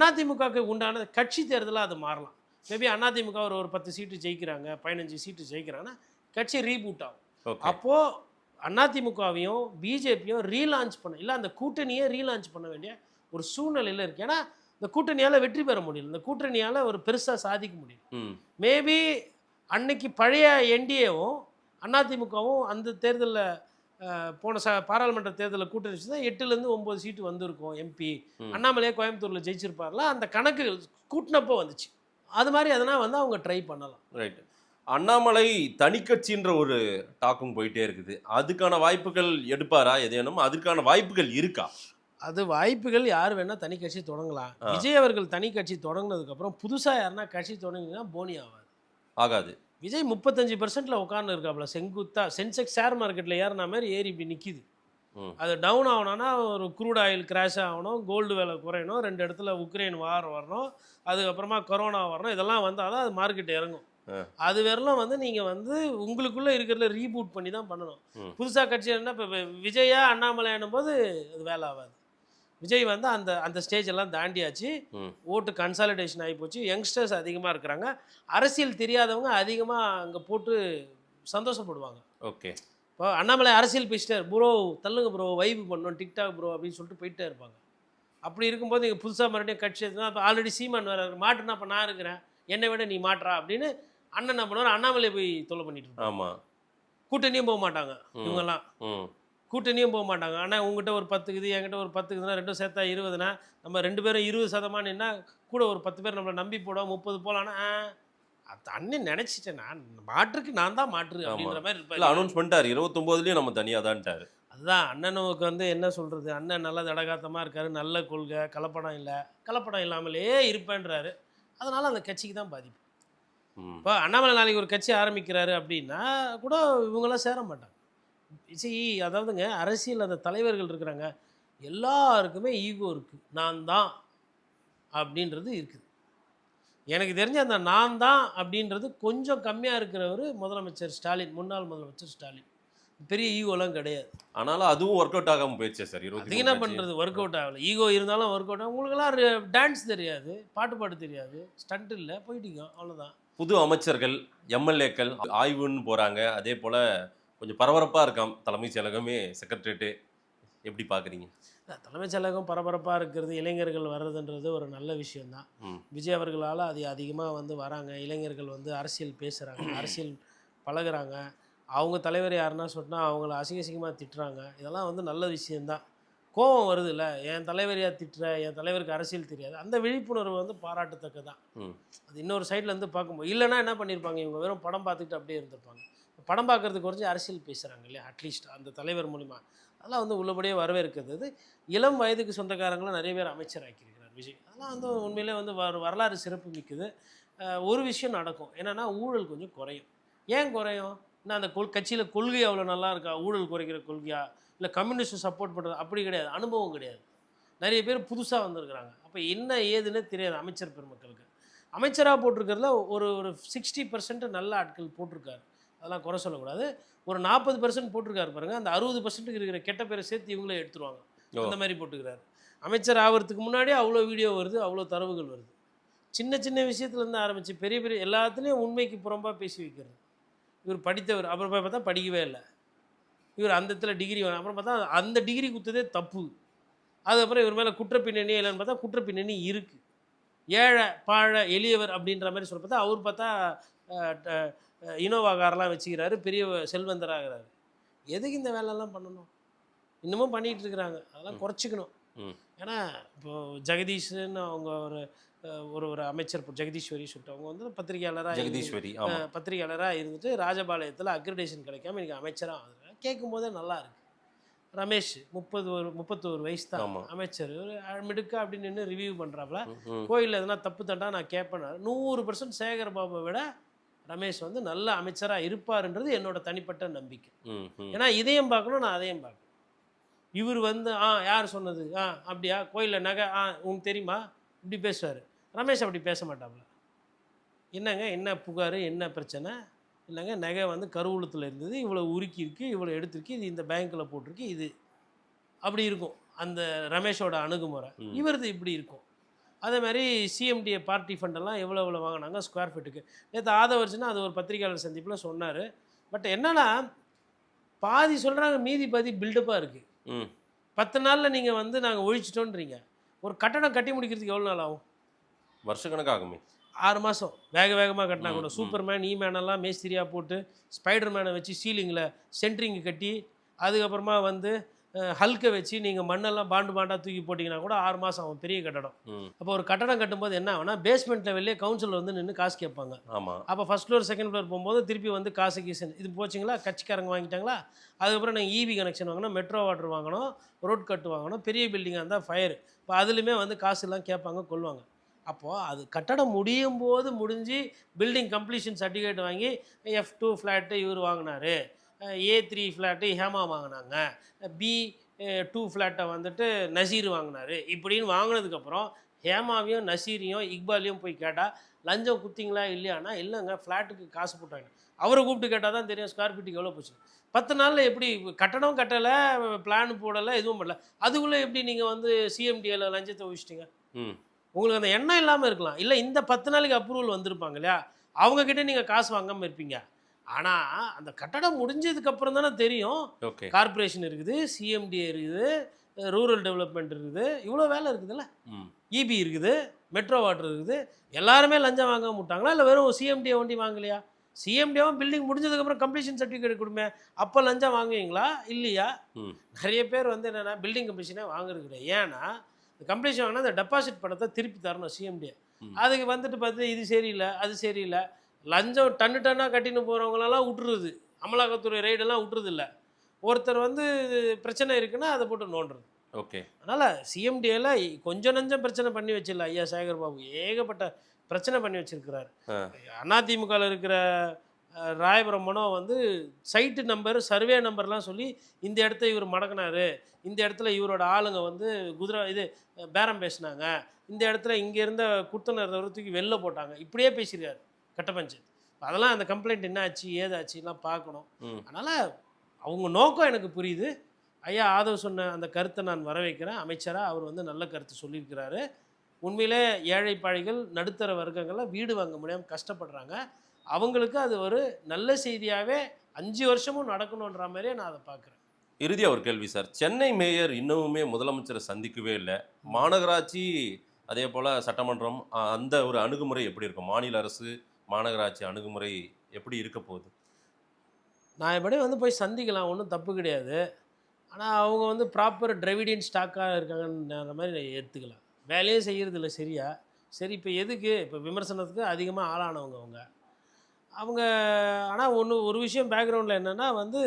அதிமுகவுக்கு உண்டான கட்சி தேர்தலாக அது மாறலாம். மேபி அதிமுக ஒரு 10 சீட்டு ஜெயிக்கிறாங்க, 15 சீட்டு ஜெயிக்கிறாங்கன்னா கட்சி ரீபூட் ஆகும். அப்போது அதிமுகவையும் பிஜேபியும் ரீலான்ச் பண்ண, இல்லை அந்த கூட்டணியை ரீலான்ச் பண்ண வேண்டிய ஒரு சூழ்நிலையில் இருக்குது. ஏன்னா இந்த கூட்டணியால் வெற்றி பெற முடியல, இந்த கூட்டணியால் ஒரு பெருசாக சாதிக்க முடியும். மேபி அன்னைக்கு பழைய என்டிஏவும் அதிமுகவும் அந்த தேர்தலில் போன பாராளுமன்ற தேர்தலில் கூட்டணி வச்சு தான் 8லேருந்து 9 சீட்டு வந்திருக்கும் எம்பி. அண்ணாமலையே கோயம்புத்தூரில் ஜெயிச்சிருப்பார்ல, அந்த கணக்கு கூட்டினப்போ வந்துச்சு. அது மாதிரி அதனால் வந்து அவங்க ட்ரை பண்ணலாம். ரைட்டு. அண்ணாமலை தனிக்கட்சின்ற ஒரு டாக்கும் போயிட்டே இருக்குது. அதுக்கான வாய்ப்புகள் எடுப்பாரா எதேனும்? அதுக்கான வாய்ப்புகள் இருக்கா? அது வாய்ப்புகள் யார் வேணால் தனி கட்சி தொடங்கலாம். விஜய் அவர்கள் தனி கட்சி தொடங்கினதுக்கப்புறம் புதுசாக யாருன்னா கட்சி தொடங்கினா போனி ஆகாது. விஜய் 35%ல் உட்கார்ந்து இருக்காப்புல, செங்குத்தா சென்செக்ஸ் ஷேர் மார்க்கெட்டில் ஏறின மாதிரி ஏறி இப்படி நிற்கிது. அது டவுன் ஆகணும்னா ஒரு க்ரூட் ஆயில் கிராஷ் ஆகணும், கோல்டு விலை குறையணும், 2 இடத்துல உக்ரைன் வார் வரணும், அதுக்கப்புறமா கொரோனா வரணும், இதெல்லாம் வந்தால் தான் அது மார்க்கெட் இறங்கும். அது வரலாம் வந்து நீங்கள் வந்து உங்களுக்குள்ளே இருக்கிறதுல ரீபூட் பண்ணி தான் பண்ணணும். புதுசாக கட்சி என்ன இப்போ விஜயா அண்ணாமலைன்னும் போது அது வேலை ஆகாது. விஜய் வந்து அந்த ஸ்டேஜ் எல்லாம் தாண்டியாச்சு. ஓட்டு கன்சாலிடேஷன் ஆகி போச்சு. யங்ஸ்டர்ஸ் அதிகமாக இருக்கிறாங்க. அரசியல் தெரியாதவங்க அதிகமாக அங்கே போட்டு சந்தோஷப்படுவாங்க. ஓகே, இப்போ அண்ணாமலை அரசியல் பேசிட்டார், ப்ரோ தள்ளுங்க ப்ரோ, வைப் பண்ணணும் டிக்டாக் ப்ரோ அப்படின்னு சொல்லிட்டு போயிட்டே இருப்பாங்க. அப்படி இருக்கும்போது நீங்கள் புதுசாக மறுபடியும் கட்சி எடுத்துனா, இப்போ ஆல்ரெடி சீமான் வேறு மாட்டுனா, அப்போ நான் இருக்கிறேன், என்னை விட நீ மாட்டுறா அப்படின்னு அண்ணன் என்ன பண்ணுவார், அண்ணாமலை போய் தொல்லை பண்ணிட்டு இருப்பாங்க. ஆமாம், கூட்டணியும் போக மாட்டாங்க இவங்கெல்லாம், கூட்டணியும் போக மாட்டாங்க. ஆனால் உங்ககிட்ட ஒரு 10 இருக்குது, என்கிட்ட ஒரு 10 இருக்குதுன்னா 2 சேர்த்தா 20னா நம்ம 2 பேரும் 20% கூட ஒரு 10 பேர் நம்மளை நம்பி போட 30 போகலான்னா அது அண்ணன் நினச்சிட்டேன், நான் மாற்றுக்கு நான் தான் மாற்று அப்படின்ற மாதிரி இருப்பேன். இல்லை அனௌன்ஸ் பண்ணிட்டார் 29லேயும் நம்ம தனியாக தான்ட்டார். அதுதான் அண்ணனுக்கு வந்து என்ன சொல்கிறது, அண்ணன் நல்ல தடகாத்தமாக இருக்கார், நல்ல கொள்கை, கலப்படம் இல்லை, கலப்படம் இல்லாமலே இருப்பேன்றாரு. அதனால் அந்த கட்சிக்கு தான் பாதிப்பு. இப்போ அண்ணாமலை நாளைக்கு ஒரு கட்சி ஆரம்பிக்கிறாரு அப்படின்னா கூட இவங்களாம் சேர மாட்டாங்க. அதாவதுங்க அரசியல் அந்த தலைவர்கள் இருக்கிறாங்க, எல்லாருக்குமே ஈகோ இருக்குது, நான் தான் அப்படின்றது இருக்குது. எனக்கு தெரிஞ்ச அந்த நான் தான் அப்படின்றது கொஞ்சம் கம்மியாக இருக்கிறவர் முதலமைச்சர் ஸ்டாலின், முன்னாள் முதலமைச்சர் ஸ்டாலின். பெரிய ஈகோலாம் கிடையாது. ஆனாலும் அதுவும் ஒர்க் அவுட் ஆகாமல் போயிடுச்சு சார். அதுக்கு என்ன பண்ணுறது, ஒர்க் அவுட் ஆகலை. ஈகோ இருந்தாலும் ஒர்க் அவுட் ஆகும். உங்களுக்கெல்லாம் டான்ஸ் தெரியாது, பாட்டு தெரியாது, ஸ்டண்ட் இல்லை, போயிட்டீங்க, அவ்வளோதான். புது அமைச்சர்கள் எம்எல்ஏக்கள் ஆய்வுன்னு போகிறாங்க. அதே போல் கொஞ்சம் பரபரப்பாக இருக்காம் தலைமைச் செயலகமே, செக்ரட்டரியேட்டு. எப்படி பார்க்குறீங்க? தலைமைச் செயலகம் பரபரப்பாக இருக்கிறது, இளைஞர்கள் வர்றதுன்றது ஒரு நல்ல விஷயந்தான். விஜய் அவர்களால் அது அதிகமாக வந்து வராங்க. இளைஞர்கள் வந்து அரசியல் பேசுகிறாங்க, அரசியல் பழகுறாங்க. அவங்க தலைவர் யாருன்னா சொன்னால் அவங்கள அசிங்கமாக திட்டுறாங்க. இதெல்லாம் வந்து நல்ல விஷயந்தான். கோபம் வருது இல்லை, என் தலைவரையாக திட்டுற, என் தலைவருக்கு அரசியல் தெரியாது, அந்த விழிப்புணர்வு வந்து பாராட்டத்தக்க தான். அது இன்னொரு சைட்லேருந்து பார்க்கும்போது. இல்லைன்னா என்ன பண்ணியிருப்பாங்க, இவங்க வெறும் படம் பார்த்துக்கிட்டு அப்படியே இருந்திருப்பாங்க. படம் பார்க்குறது குறைஞ்சி அரசியல் பேசுகிறாங்க இல்லையா, அட்லீஸ்ட் அந்த தலைவர் மூலிமா, அதெல்லாம் வந்து உள்ளபடியே வரவேற்கிறது. இளம் வயதுக்கு சொந்தக்காரங்களும் நிறைய பேர் அமைச்சராக்கியிருக்கிறார் விஜய். அதெல்லாம் வந்து உண்மையிலே வந்து வரலாறு சிறப்பு மிக்குது. ஒரு விஷயம் நடக்கும் என்னென்னா, ஊழல் கொஞ்சம் குறையும். ஏன் குறையும்? ஏன்னா அந்த கட்சியில் கொள்கை அவ்வளோ நல்லா இருக்கா, ஊழல் குறைக்கிற கொள்கையா, இல்லை கம்யூனிஸ்ட் சப்போர்ட் பண்ணுறது, அப்படி கிடையாது. அனுபவம் கிடையாது. நிறைய பேர் புதுசாக வந்திருக்கிறாங்க. அப்போ என்ன ஏதுன்னு தெரியாது அமைச்சர் பெருமக்களுக்கு. அமைச்சராக போட்டிருக்கிறதுல ஒரு 60% நல்ல ஆட்கள் போட்டிருக்காரு, அதெல்லாம் குறை சொல்லக்கூடாது. ஒரு 40% போட்டிருக்காரு பாருங்கள், அந்த 60% இருக்கிற கெட்ட பேரை சேர்த்து இவங்களே எடுத்துருவாங்க, அந்த மாதிரி போட்டுக்கிறாரு. அமைச்சர் ஆகிறதுக்கு முன்னாடியே அவ்வளோ வீடியோ வருது, அவ்வளோ தரவுகள் வருது. சின்ன சின்ன விஷயத்துலேருந்து ஆரம்பித்து பெரிய பெரிய எல்லாத்துலேயும் உண்மைக்கு புறம்பாக பேசி வைக்கிறது. இவர் படித்தவர், அப்புறம் போய் பார்த்தா படிக்கவே இல்லை. இவர் அந்த இடத்துல டிகிரி வேணும், அப்புறம் பார்த்தா அந்த டிகிரி குத்ததே தப்பு. அதுக்கப்புறம் இவர் மேலே குற்றப்பின்னணி இல்லைன்னு பார்த்தா குற்றப்பின்னணி இருக்குது. ஏழை பாழை எளியவர் அப்படின்ற மாதிரி சொல்ல பார்த்தா அவர் பார்த்தா இனோவா காரெலாம் வச்சுக்கிறாரு, பெரிய செல்வந்தராகிறாரு. எதுக்கு இந்த வேலைலாம் பண்ணணும்? இன்னமும் பண்ணிகிட்டு இருக்கிறாங்க. அதெல்லாம் குறைச்சிக்கணும். ஏன்னா இப்போது ஜெகதீஷ்னு அவங்க ஒரு அமைச்சர் ஜெகதீஸ்வரி சொல்லிட்டு அவங்க வந்து பத்திரிகையாளராக இருந்துட்டு ராஜபாளையத்தில் அக்ரிடேஷன் கிடைக்காம இன்றைக்கி அமைச்சராக ஆகுது. கேட்கும் போதே நல்லா இருக்குது. ரமேஷ் 31 வயசு தான் அமைச்சர், மிடுக்கா அப்படின்னு நின்று ரிவ்யூ பண்ணுறாப்புல. கோயிலில் எதனா தப்பு தண்டா நான் கேட்பேன். 100% சேகர் பாபுவை விட ரமேஷ் வந்து நல்ல அமைச்சராக இருப்பாருன்றது என்னோட தனிப்பட்ட நம்பிக்கை. ஏன்னா இதையும் பார்க்கணும், நான் அதையும் பார்க்கணும். இவர் வந்து யார் சொன்னது, அப்படியா, கோயிலில் நகை உனக்கு தெரியுமா, இப்படி பேசுவார். ரமேஷ் அப்படி பேச மாட்டாப்புல. என்னங்க என்ன புகார், என்ன பிரச்சனை, இல்லைங்க நகை வந்து கருவூலத்தில் இருந்தது, இவ்வளோ உருக்கியிருக்கு, இவ்வளோ எடுத்திருக்கு, இது இந்த பேங்க்கில் போட்டிருக்கு, இது அப்படி இருக்கும் அந்த ரமேஷோட அணுகுமுறை. இவரது இப்படி இருக்கும். அதே மாதிரி சிஎம்டிஏ பார்ட்டி ஃபண்டெல்லாம் எவ்வளோ வாங்கினாங்க ஸ்கொயர் ஃபீட்டுக்கு. நேற்று ஆதவர்ஜுனா அது ஒரு பத்திரிகையாளர் சந்திப்பில் சொன்னார். பட் என்னன்னா, பாதி சொல்கிறாங்க, மீதி பாதி பில்டப்பாக இருக்குது. 10 நாளில் நீங்கள் வந்து நாங்கள் ஒழிச்சிட்டோன்றீங்க. ஒரு கட்டடம் கட்டி முடிக்கிறதுக்கு எவ்வளோ நாள் ஆகும்? வருஷக்கணக்காகுமே. 6 மாதம் வேகமாக கட்டினா கூட. சூப்பர்மேன் மேனெல்லாம் மேஸ்திரியாக போட்டு ஸ்பைடர் மேனை வச்சு சீலிங்கில் சென்ட்ரிங்கு கட்டி, அதுக்கப்புறமா வந்து ஹல்கை வச்சு நீங்கள் மண்ணெல்லாம் பாண்டாக தூக்கி போட்டிங்கன்னா கூட 6 மாதம் ஆகும் பெரிய கட்டடம். அப்போ ஒரு கட்டடம் கட்டும்போது என்ன ஆகுனா, பேஸ்மெண்ட் லெவல்லே கவுன்சில் வந்து நின்று காசு கேட்பாங்க. அப்போ ஃபஸ்ட் ஃப்ளோர் செகண்ட் ஃப்ளோர் போகும்போது திருப்பி வந்து காசு கீசன் இது போச்சிங்களா, கட்சிக்காரங்க வாங்கிட்டாங்களா, அதுக்கப்புறம் நாங்கள் இபி கனெக்ஷன் வாங்கணும், மெட்ரோ வாட்டர் வாங்கணும், ரோட் கட்டு வாங்கணும், பெரிய பில்டிங்காக இருந்தால் ஃபயர். இப்போ அதுலேயுமே வந்து காசுலாம் கேட்பாங்க, கொள்வாங்க. அப்போது அது கட்டடம் முடியும் போது முடிஞ்சு பில்டிங் கம்ப்ளீஷன் சர்டிஃபிகேட் வாங்கி F2 ஃப்ளாட்டு இவர் வாங்கினார், A3 ஃப்ளாட்டு ஹேமா வாங்கினாங்க, B2 ஃப்ளாட்டை வந்துட்டு நசீர் வாங்கினார், இப்படின்னு வாங்கினதுக்கப்புறம் ஹேமாவையும் நசீரையும் இக்பாலையும் போய் கேட்டால் லஞ்சம் குத்திங்களா இல்லையானா, இல்லைங்க ஃப்ளாட்டுக்கு காசு போட்டாங்க. அவரை கூப்பிட்டு கேட்டால் தான் தெரியும் ஸ்கொயர் ஃபீட்டுக்கு எவ்வளோ போச்சு. 10 நாளில் எப்படி கட்டடம் கட்டலை, பிளான் போடலை, எதுவும் பண்ணல, அதுக்குள்ளே எப்படி நீங்கள் வந்து சிஎம்டிஏல லஞ்சத்தை ஒழிச்சிட்டிங்க? உங்களுக்கு அந்த எண்ணம் இல்லாமல் இருக்கலாம். இல்லை இந்த 10 நாளைக்கு அப்ரூவல் வந்திருப்பாங்க இல்லையா, அவங்கக்கிட்ட நீங்கள் காசு வாங்காமல் இருப்பீங்க. ஆனால் அந்த கட்டடம் முடிஞ்சதுக்கப்புறம் தானே தெரியும். கார்பரேஷன் இருக்குது, சிஎம்டிஏ இருக்குது, ரூரல் டெவலப்மெண்ட் இருக்குது, இவ்வளோ வேலை இருக்குதுல்ல, இபி இருக்குது, மெட்ரோ வாட்டர் இருக்குது. எல்லாருமே லஞ்சம் வாங்க மாட்டாங்களா, இல்லை வெறும் சிஎம்டிஏ வண்டி வாங்கலையா? சிஎம்டிஏவும் பில்டிங் முடிஞ்சதுக்கப்புறம் கம்ப்ளீஷன் சர்டிஃபிகேட் கொடுமே, அப்போ லஞ்சம் வாங்குவீங்களா இல்லையா? நிறைய பேர் வந்து என்னென்னா பில்டிங் கம்ப்ளீஷனே வாங்குறது கிடையாது. ஏன்னா கம்ப்ளீஷன் வாங்கினா அந்த டெபாசிட் பணத்தை திருப்பி தரணும் சிஎம்டிஏ. அதுக்கு வந்துட்டு பார்த்து இது சரியில்லை அது சரியில்லை, லஞ்சம் டன்னாக கட்டின்னு போகிறவங்களெல்லாம் விட்டுருது, அமலாக்கத்துறை ரைடெல்லாம் விட்டுறது இல்லை. ஒருத்தர் வந்து பிரச்சனை இருக்குன்னா அதை போட்டு நோண்டுறது. அதனால் சிஎம்டிஏல கொஞ்சம் நஞ்சம் பிரச்சனை பண்ணி வச்சிடல ஐயா சேகர் பாபு, ஏகப்பட்ட பிரச்சனை பண்ணி வச்சிருக்கிறார். அதிமுகவில் இருக்கிற ராயபுரம் மனோ வந்து சைட்டு நம்பர் சர்வே நம்பர்லாம் சொல்லி இந்த இடத்த இவர் மடக்கினார், இந்த இடத்துல இவரோட ஆளுங்க வந்து பேரம் பேசினாங்க, இந்த இடத்துல இங்கே இருந்த குத்தனர் தூக்கி வெளில போட்டாங்க, இப்படியே பேசியிருக்காரு கட்டப்பஞ்சாயத்து. அதெல்லாம் அந்த கம்ப்ளைண்ட் என்ன ஆச்சு ஏதாச்சுலாம் பார்க்கணும். அதனால் அவங்க நோக்கம் எனக்கு புரியுது. ஐயா ஆதவ் சொன்ன அந்த கருத்தை நான் வரவேற்கிறேன். அமைச்சராக அவர் வந்து நல்ல கருத்து சொல்லியிருக்கிறாரு. உண்மையிலே ஏழை பாழிகள் நடுத்தர வர்க்கங்கள்லாம் வீடு வாங்க முடியாமல் கஷ்டப்படுறாங்க. அவங்களுக்கு அது ஒரு நல்ல செய்தியாகவே 5 வருஷமும் நடக்கணுன்ற மாதிரியே நான் அதை பார்க்குறேன். இறுதியாக ஒரு கேள்வி சார், சென்னை மேயர் இன்னமுமே முதலமைச்சரை சந்திக்கவே இல்லை. மாநகராட்சி அதே போல் சட்டமன்றம் அந்த ஒரு அணுகுமுறை எப்படி இருக்கும்? மாநில அரசு மாநகராட்சி அணுகுமுறை எப்படி இருக்க போகுது? நான் எப்படி வந்து போய் சந்திக்கலாம், ஒன்றும் தப்பு கிடையாது. ஆனால் அவங்க வந்து ப்ராப்பர் டிரைவிடியன் ஸ்டாக்காக இருக்காங்கன்ற மாதிரி எடுத்துக்கலாம். வேலையே செய்கிறது இல்லை சரியா. சரி இப்போ எதுக்கு இப்போ விமர்சனத்துக்கு அதிகமாக ஆளானவங்க அவங்க. அவங்க ஆனால் ஒரு விஷயம் பேக்ரவுண்டில் என்னென்னா வந்து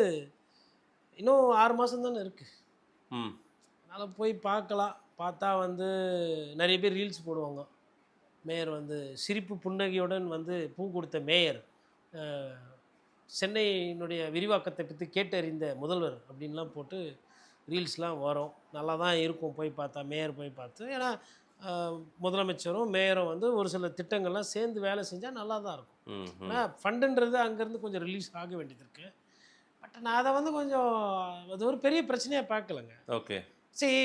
இன்னும் 6 மாதம் தானே இருக்குது. ம் அதனால் போய் பார்க்கலாம். பார்த்தா வந்து நிறைய பேர் ரீல்ஸ் போடுவாங்க. மேயர் வந்து சிரிப்பு புன்னகையுடன் வந்து பூ கொடுத்த மேயர், சென்னையினுடைய விரிவாக்கத்தை பற்றி கேட்டறிந்த முதல்வர் அப்படின்லாம் போட்டு ரீல்ஸ்லாம் வரும். நல்லா தான் இருக்கும் போய் பார்த்தா, மேயர் போய் பார்த்து. ஏன்னா முதலமைச்சரும் மேயரும் வந்து ஒரு சில திட்டங்கள்லாம் சேர்ந்து வேலை செஞ்சால் நல்லா தான் இருக்கும். ம் ஏன்னா ஃபண்டுன்றது அங்கேருந்து கொஞ்சம் ரிலீஸ் ஆக வேண்டியது இருக்குது. பட் நான் அதை வந்து கொஞ்சம் அது ஒரு பெரிய பிரச்சனையாக பார்க்கலங்க. ஓகே. சரி,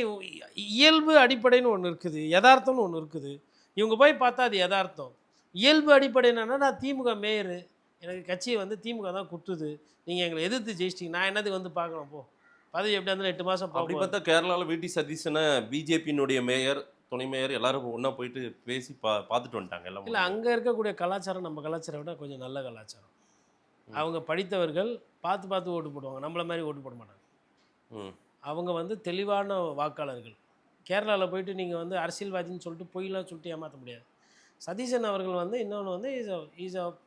இயல்பு அடிப்படைன்னு ஒன்று இருக்குது, யதார்த்தம்னு ஒன்று இருக்குது. இவங்க போய் பார்த்தா அது யதார்த்தம். இயல்பு அடிப்படை என்னன்னா, நான் திமுக மேயரு, எனக்கு கட்சியை வந்து திமுக தான் குத்துது, நீங்கள் எங்களை எதிர்த்து ஜெயிச்சிட்டிங்க, நான் என்னதுக்கு வந்து பார்க்கணும்? போ, பதவி எப்படி இருந்தாலும் 8 மாதம் அப்படி பார்த்தா கேரளாவில் விடி சதீஷனை பிஜேபியினுடைய மேயர், துணை மேயர் எல்லாரும் ஒன்றா போயிட்டு பேசி பார்த்துட்டு வந்துட்டாங்க எல்லாம். இல்லை, அங்கே இருக்கக்கூடிய கலாச்சாரம் நம்ம கலாச்சாரம் விட கொஞ்சம் நல்ல கலாச்சாரம். அவங்க படித்தவர்கள் பார்த்து ஓட்டு போடுவாங்க, நம்மள மாதிரி ஓட்டு போட மாட்டாங்க. அவங்க வந்து தெளிவான வாக்காளர்கள். கேரளாவில் போயிட்டு நீங்கள் வந்து அரசியல்வாதின்னு சொல்லிட்டு பொய்லாம் சொல்லிட்டு ஏமாற்ற முடியாது. சதீஷன் அவர்கள் வந்து இன்னொன்று வந்து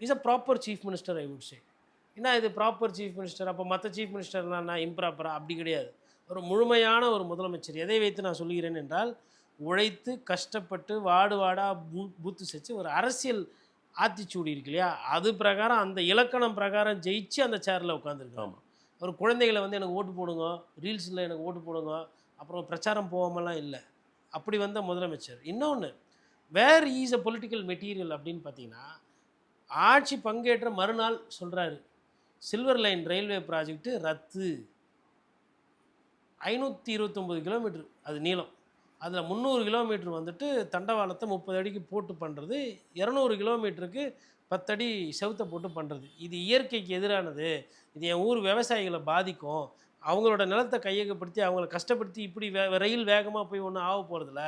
is a proper chief minister, I would say. ஏன்னா இது ப்ராப்பர் சீஃப் மினிஸ்டர், அப்போ மற்ற சீஃப் மினிஸ்டர்லாம் நான் இம்ப்ராப்பராக அப்படி கிடையாது. ஒரு முழுமையான ஒரு முதலமைச்சர். எதை வைத்து நான் சொல்கிறேன் என்றால், உழைத்து கஷ்டப்பட்டு வாடாக பூத்து செஞ்சு ஒரு அரசியல் ஆத்திச்சூடி இருக்கு இல்லையா, அது பிரகாரம் அந்த இலக்கணம் பிரகாரம் ஜெயிச்சு அந்த சேரில் உட்காந்துருக்காங்க. ஒரு குழந்தைகளை வந்து எனக்கு ஓட்டு போடுங்க, ரீல்ஸில் எனக்கு ஓட்டு போடுங்க, அப்புறம் பிரச்சாரம் போகாமலாம் இல்லை. அப்படி வந்த முதலமைச்சர். இன்னொன்று, where is a political material அப்படின்னு பார்த்தீங்கன்னா, ஆட்சி பங்கேற்ற மறுநாள் சொல்கிறாரு, சில்வர் லைன் ரயில்வே ப்ராஜெக்ட்டு ரத்து. 529 கிலோமீட்டர் அது நீளம். அதில் 300 கிலோமீட்டர் வந்துட்டு தண்டவாளத்தை 30 அடிக்கு போட்டு பண்ணுறது, 200 கிலோமீட்டருக்கு 10 அடி செவுத்தை போட்டு பண்ணுறது. இது இயற்கைக்கு எதிரானது, இது என் ஊர் விவசாயிகளை பாதிக்கும், அவங்களோட நிலத்தை கையகப்படுத்தி அவங்கள கஷ்டப்படுத்தி இப்படி ரயில் வேகமாக போய் ஒன்றும் ஆக போகிறதில்ல,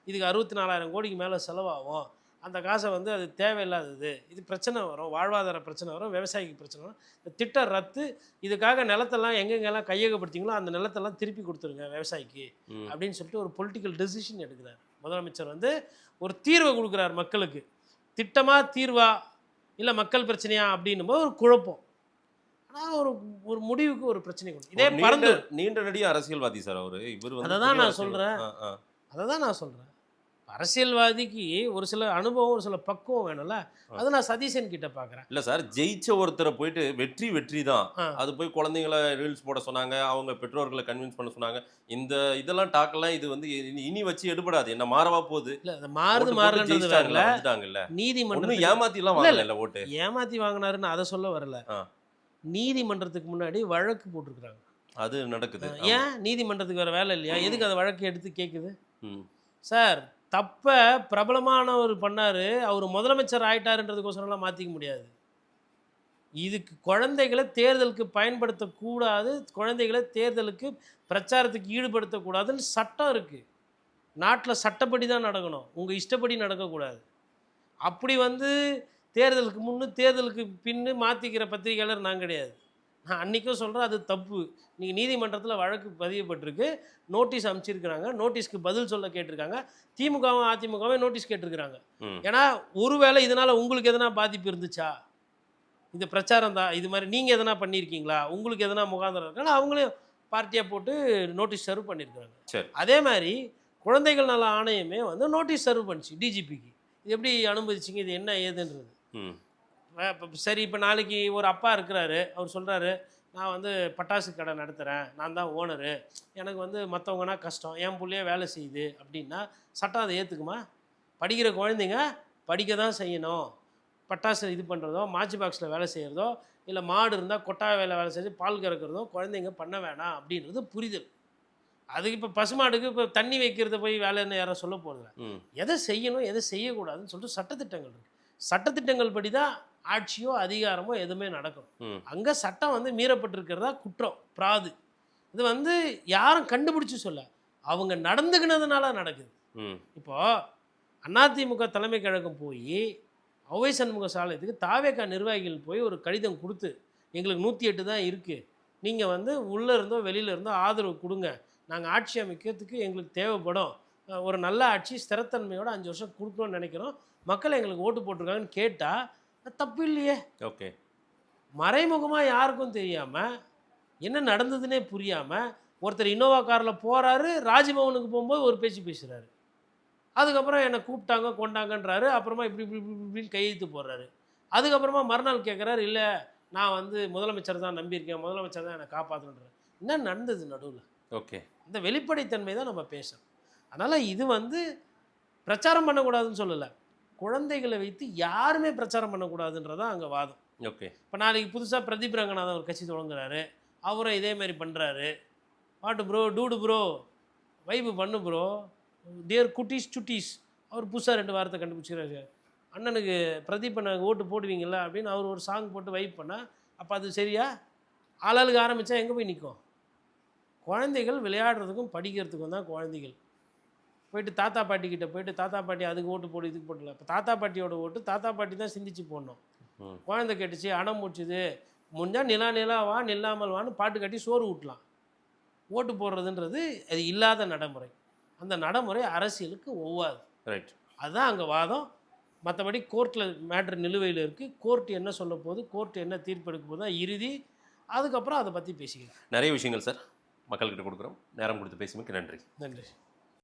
இதுக்கு 64,000 கோடிக்கு மேலே செலவாகும், அந்த காசை வந்து அது தேவையில்லாதது, இது பிரச்சனை வரும், வாழ்வாதார பிரச்சனை வரும், விவசாயிக்கு பிரச்சனை வரும், இந்த திட்டம் ரத்து, இதுக்காக நிலத்தெல்லாம் எங்கெங்கெல்லாம் கையகப்படுத்திங்களோ அந்த நிலத்தெல்லாம் திருப்பி கொடுத்துருங்க விவசாயிக்கு அப்படின்னு சொல்லிட்டு ஒரு பொலிட்டிக்கல் டெசிஷன் எடுக்கிறார் முதலமைச்சர். வந்து ஒரு தீர்வை கொடுக்குறார் மக்களுக்கு. திட்டமாக தீர்வா இல்லை மக்கள் பிரச்சனையா அப்படின்னும் போது ஒரு குழப்பம். ஆனால் ஒரு முடிவுக்கு ஒரு பிரச்சனை கொடுக்கும். இதே பறந்து நீண்ட நடிகை அரசியல்வாதி சார் அவரு. இவர் அதை தான் நான் சொல்கிறேன். அரசியல்வாதிக்கு ஒரு சில அனுபவம், ஒரு சில பக்குவம் வேணும்ல. அதை நான் சதீஷன் கிட்ட பார்க்குறேன். இல்லை சார், ஜெயிச்ச ஒருத்தரை போயிட்டு வெற்றி தான், அது போய் குழந்தைங்கள ரீல்ஸ் போட சொன்னாங்க, அவங்க பெற்றோர்களை கன்வின்ஸ் பண்ண சொன்னாங்க, இந்த இதெல்லாம் டாக்கெல்லாம் இது வந்து இனி வச்சு எடுபடாது, என்ன மாறவா போகுது. இல்லை, அது மாறுன்றது வந்துட்டாங்கல்ல, நீதிமன்றம் ஏமாத்திலாம் வாங்கல, ஓட்டு ஏமாத்தி வாங்கினாருன்னு அதை சொல்ல வரல. நீதிமன்றத்துக்கு முன்னாடி வழக்கு போட்டிருக்கிறாங்க, அது நடக்குது. ஏன் நீதிமன்றத்துக்கு வேறு வேலை இல்லையா? எதுக்கு அதை வழக்கு எடுத்து கேட்குது சார்? தப்பை பிரபலமானவர் பண்ணார், அவர் முதலமைச்சர் ஆயிட்டாருன்றதுக்கோசரம்லாம் மாற்றிக்க முடியாது. இதுக்கு குழந்தைகளை தேர்தலுக்கு பயன்படுத்தக்கூடாது, குழந்தைகளை தேர்தலுக்கு பிரச்சாரத்துக்கு ஈடுபடுத்தக்கூடாதுன்னு சட்டம் இருக்குது. நாட்டில் சட்டப்படி தான் நடக்கணும், உங்கள் இஷ்டப்படி நடக்கக்கூடாது. அப்படி வந்து தேர்தலுக்கு முன்னு தேர்தலுக்கு பின்னு மாற்றிக்கிற பத்திரிகையாளர் நான் கிடையாது. நான் அன்றைக்கும் சொல்கிறேன், அது தப்பு. நீங்கள் நீதிமன்றத்தில் வழக்கு பதியப்பட்டிருக்கு, நோட்டீஸ் அனுப்பிச்சிருக்கிறாங்க, நோட்டீஸ்க்கு பதில் சொல்ல கேட்டிருக்காங்க. திமுகவும் அதிமுகவும் நோட்டீஸ் கேட்டிருக்கிறாங்க. ஏன்னா ஒருவேளை இதனால் உங்களுக்கு எதனா பாதிப்பு இருந்துச்சா, இந்த பிரச்சாரம் தான் இது மாதிரி நீங்கள் எதனா பண்ணியிருக்கீங்களா, உங்களுக்கு எதனா முகாந்திரம் இருக்கான்னு அவங்களையும் பார்ட்டியாக போட்டு நோட்டீஸ் சர்வ் பண்ணியிருக்காங்க. அதே மாதிரி குழந்தைகள் நல ஆணையமே வந்து நோட்டீஸ் சர்வ் பண்ணிச்சு டிஜிபிக்கு. இது எப்படி அனுமதிச்சிங்க, இது என்ன ஏதுன்றது. சரி, இப்போ நாளைக்கு ஒரு அப்பா இருக்கிறாரு, அவர் சொல்கிறாரு, நான் வந்து பட்டாசு கடை நடத்துகிறேன், நான் தான் ஓனரு, எனக்கு வந்து மற்றவங்கன்னா கஷ்டம், என் பிள்ளையே வேலை செய்யுது அப்படின்னா சட்டம் அதை ஏற்றுக்குமா? படிக்கிற குழந்தைங்க படிக்க தான் செய்யணும். பட்டாசு இது பண்ணுறதோ, மாச்சி பாக்ஸில் வேலை செய்கிறதோ, இல்லை மாடு இருந்தால் கொட்டாய் வேலை செஞ்சு பால் கறக்கிறதோ குழந்தைங்க பண்ண வேணாம் அப்படின்றது புரிதல். அதுக்கு இப்போ பசுமாடுக்கு இப்போ தண்ணி வைக்கிறத போய் வேலைன்னு யாரும் சொல்ல போகிறதில்ல. எதை செய்யணும் எதை செய்யக்கூடாதுன்னு சொல்லிட்டு சட்டத்திட்டங்கள் இருக்குது. சட்டத்திட்டங்கள் படி தான் ஆட்சியோ அதிகாரமோ எதுவுமே நடக்கும். அங்கே சட்டம் வந்து மீறப்பட்டிருக்கிறதா குற்றம், பிராது. இது வந்து யாரும் கண்டுபிடிச்சி சொல்ல, அவங்க நடந்துக்கினதுனால நடக்குது. இப்போது அதிமுக தலைமை கழகம் போய் ஔவை சண்முக சாலையத்துக்கு தாவேகா நிர்வாகிகள் போய் ஒரு கடிதம் கொடுத்து, எங்களுக்கு 108 தான் இருக்குது, நீங்கள் வந்து உள்ளே இருந்தோ வெளியில் இருந்தோ ஆதரவு கொடுங்க, நாங்கள் ஆட்சி அமைக்கிறதுக்கு எங்களுக்கு தேவைப்படும், ஒரு நல்ல ஆட்சி ஸ்திரத்தன்மையோட 5 வருஷம் கொடுக்கணும்னு நினைக்கிறோம், மக்கள் எங்களுக்கு ஓட்டு போட்டிருக்காங்கன்னு கேட்டால் அது தப்பு இல்லையே. ஓகே. மறைமுகமாக யாருக்கும் தெரியாமல் என்ன நடந்ததுன்னே புரியாமல் ஒருத்தர் இனோவா காரில் போகிறாரு, ராஜ்பவனுக்கு போகும்போது ஒரு பேச்சு பேசுகிறாரு. அதுக்கப்புறம் என்னை கூப்பிட்டாங்க கொண்டாங்கன்றாரு. அப்புறமா இப்படி இப்படி இப்படி இப்படின்னு கையெழுத்து போடுறாரு. அதுக்கப்புறமா மறுநாள் கேட்குறாரு, இல்லை நான் வந்து முதலமைச்சர் தான் நம்பியிருக்கேன், முதலமைச்சர் தான் என்னை காப்பாற்றணுன்றார். என்ன நடந்தது நடுவில்? ஓகே. இந்த வெளிப்படைத்தன்மை தான் நம்ம பேசணும். அதனால் இது வந்து பிரச்சாரம் பண்ணக்கூடாதுன்னு சொல்லலை, குழந்தைகளை வைத்து யாருமே பிரச்சாரம் பண்ணக்கூடாதுன்றதான் அங்கே வாதம். ஓகே. இப்போ நாளைக்கு புதுசாக பிரதீப் ரங்கநாதன் ஒரு கட்சி தொடங்குறாரு, அவரும் இதேமாரி பண்ணுறாரு. வாட்டு ப்ரோ, டூடு ப்ரோ, வைப்பு பண்ணு ப்ரோ, டியர் குட்டீஸ் சுட்டீஸ், அவர் புதுசாக 2 வாரத்தை கண்டுபிடிச்சிக்கிறாரு. அண்ணனுக்கு பிரதீப் அண்ணனுக்கு ஓட்டு போடுவீங்களா அப்படின்னு அவர் ஒரு சாங் போட்டு வைப் பண்ணால் அப்போ அது சரியா? ஆளாளுக்கு ஆரம்பித்தா எங்கே போய் நிற்கும்? குழந்தைகள் விளையாடுறதுக்கும் படிக்கிறதுக்கும் தான் குழந்தைகள். போயிட்டு தாத்தா பாட்டிக்கிட்ட போயிட்டு தாத்தா பாட்டி அதுக்கு ஓட்டு போடு இதுக்கு போடல. இப்போ தாத்தா பாட்டியோட ஓட்டு தாத்தா பாட்டி தான் சிந்திச்சு போடணும். குழந்தை கேட்டுச்சு, அடம் முடிச்சுது, முடிஞ்சால் நிலா நிலா வா நில்லாமல் வான்னு பாட்டு கட்டி சோறு ஊட்டலாம். ஓட்டு போடுறதுன்றது அது இல்லாத நடைமுறை. அந்த நடைமுறை அரசியலுக்கு ஒவ்வாது. ரைட். அதுதான் அங்கே வாதம். மற்றபடி கோர்ட்டில் மேட்ரு நிலுவையில் இருக்குது. கோர்ட் என்ன சொல்ல போகுது, கோர்ட் என்ன தீர்ப்பெடுக்க போகுது தான் இறுதி. அதுக்கப்புறம் அதை பற்றி பேசிக்கலாம். நிறைய விஷயங்கள் சார் மக்கள்கிட்ட கொடுக்குறோம். நேரம் கொடுத்து பேசுவதுக்கு நன்றி. நன்றி.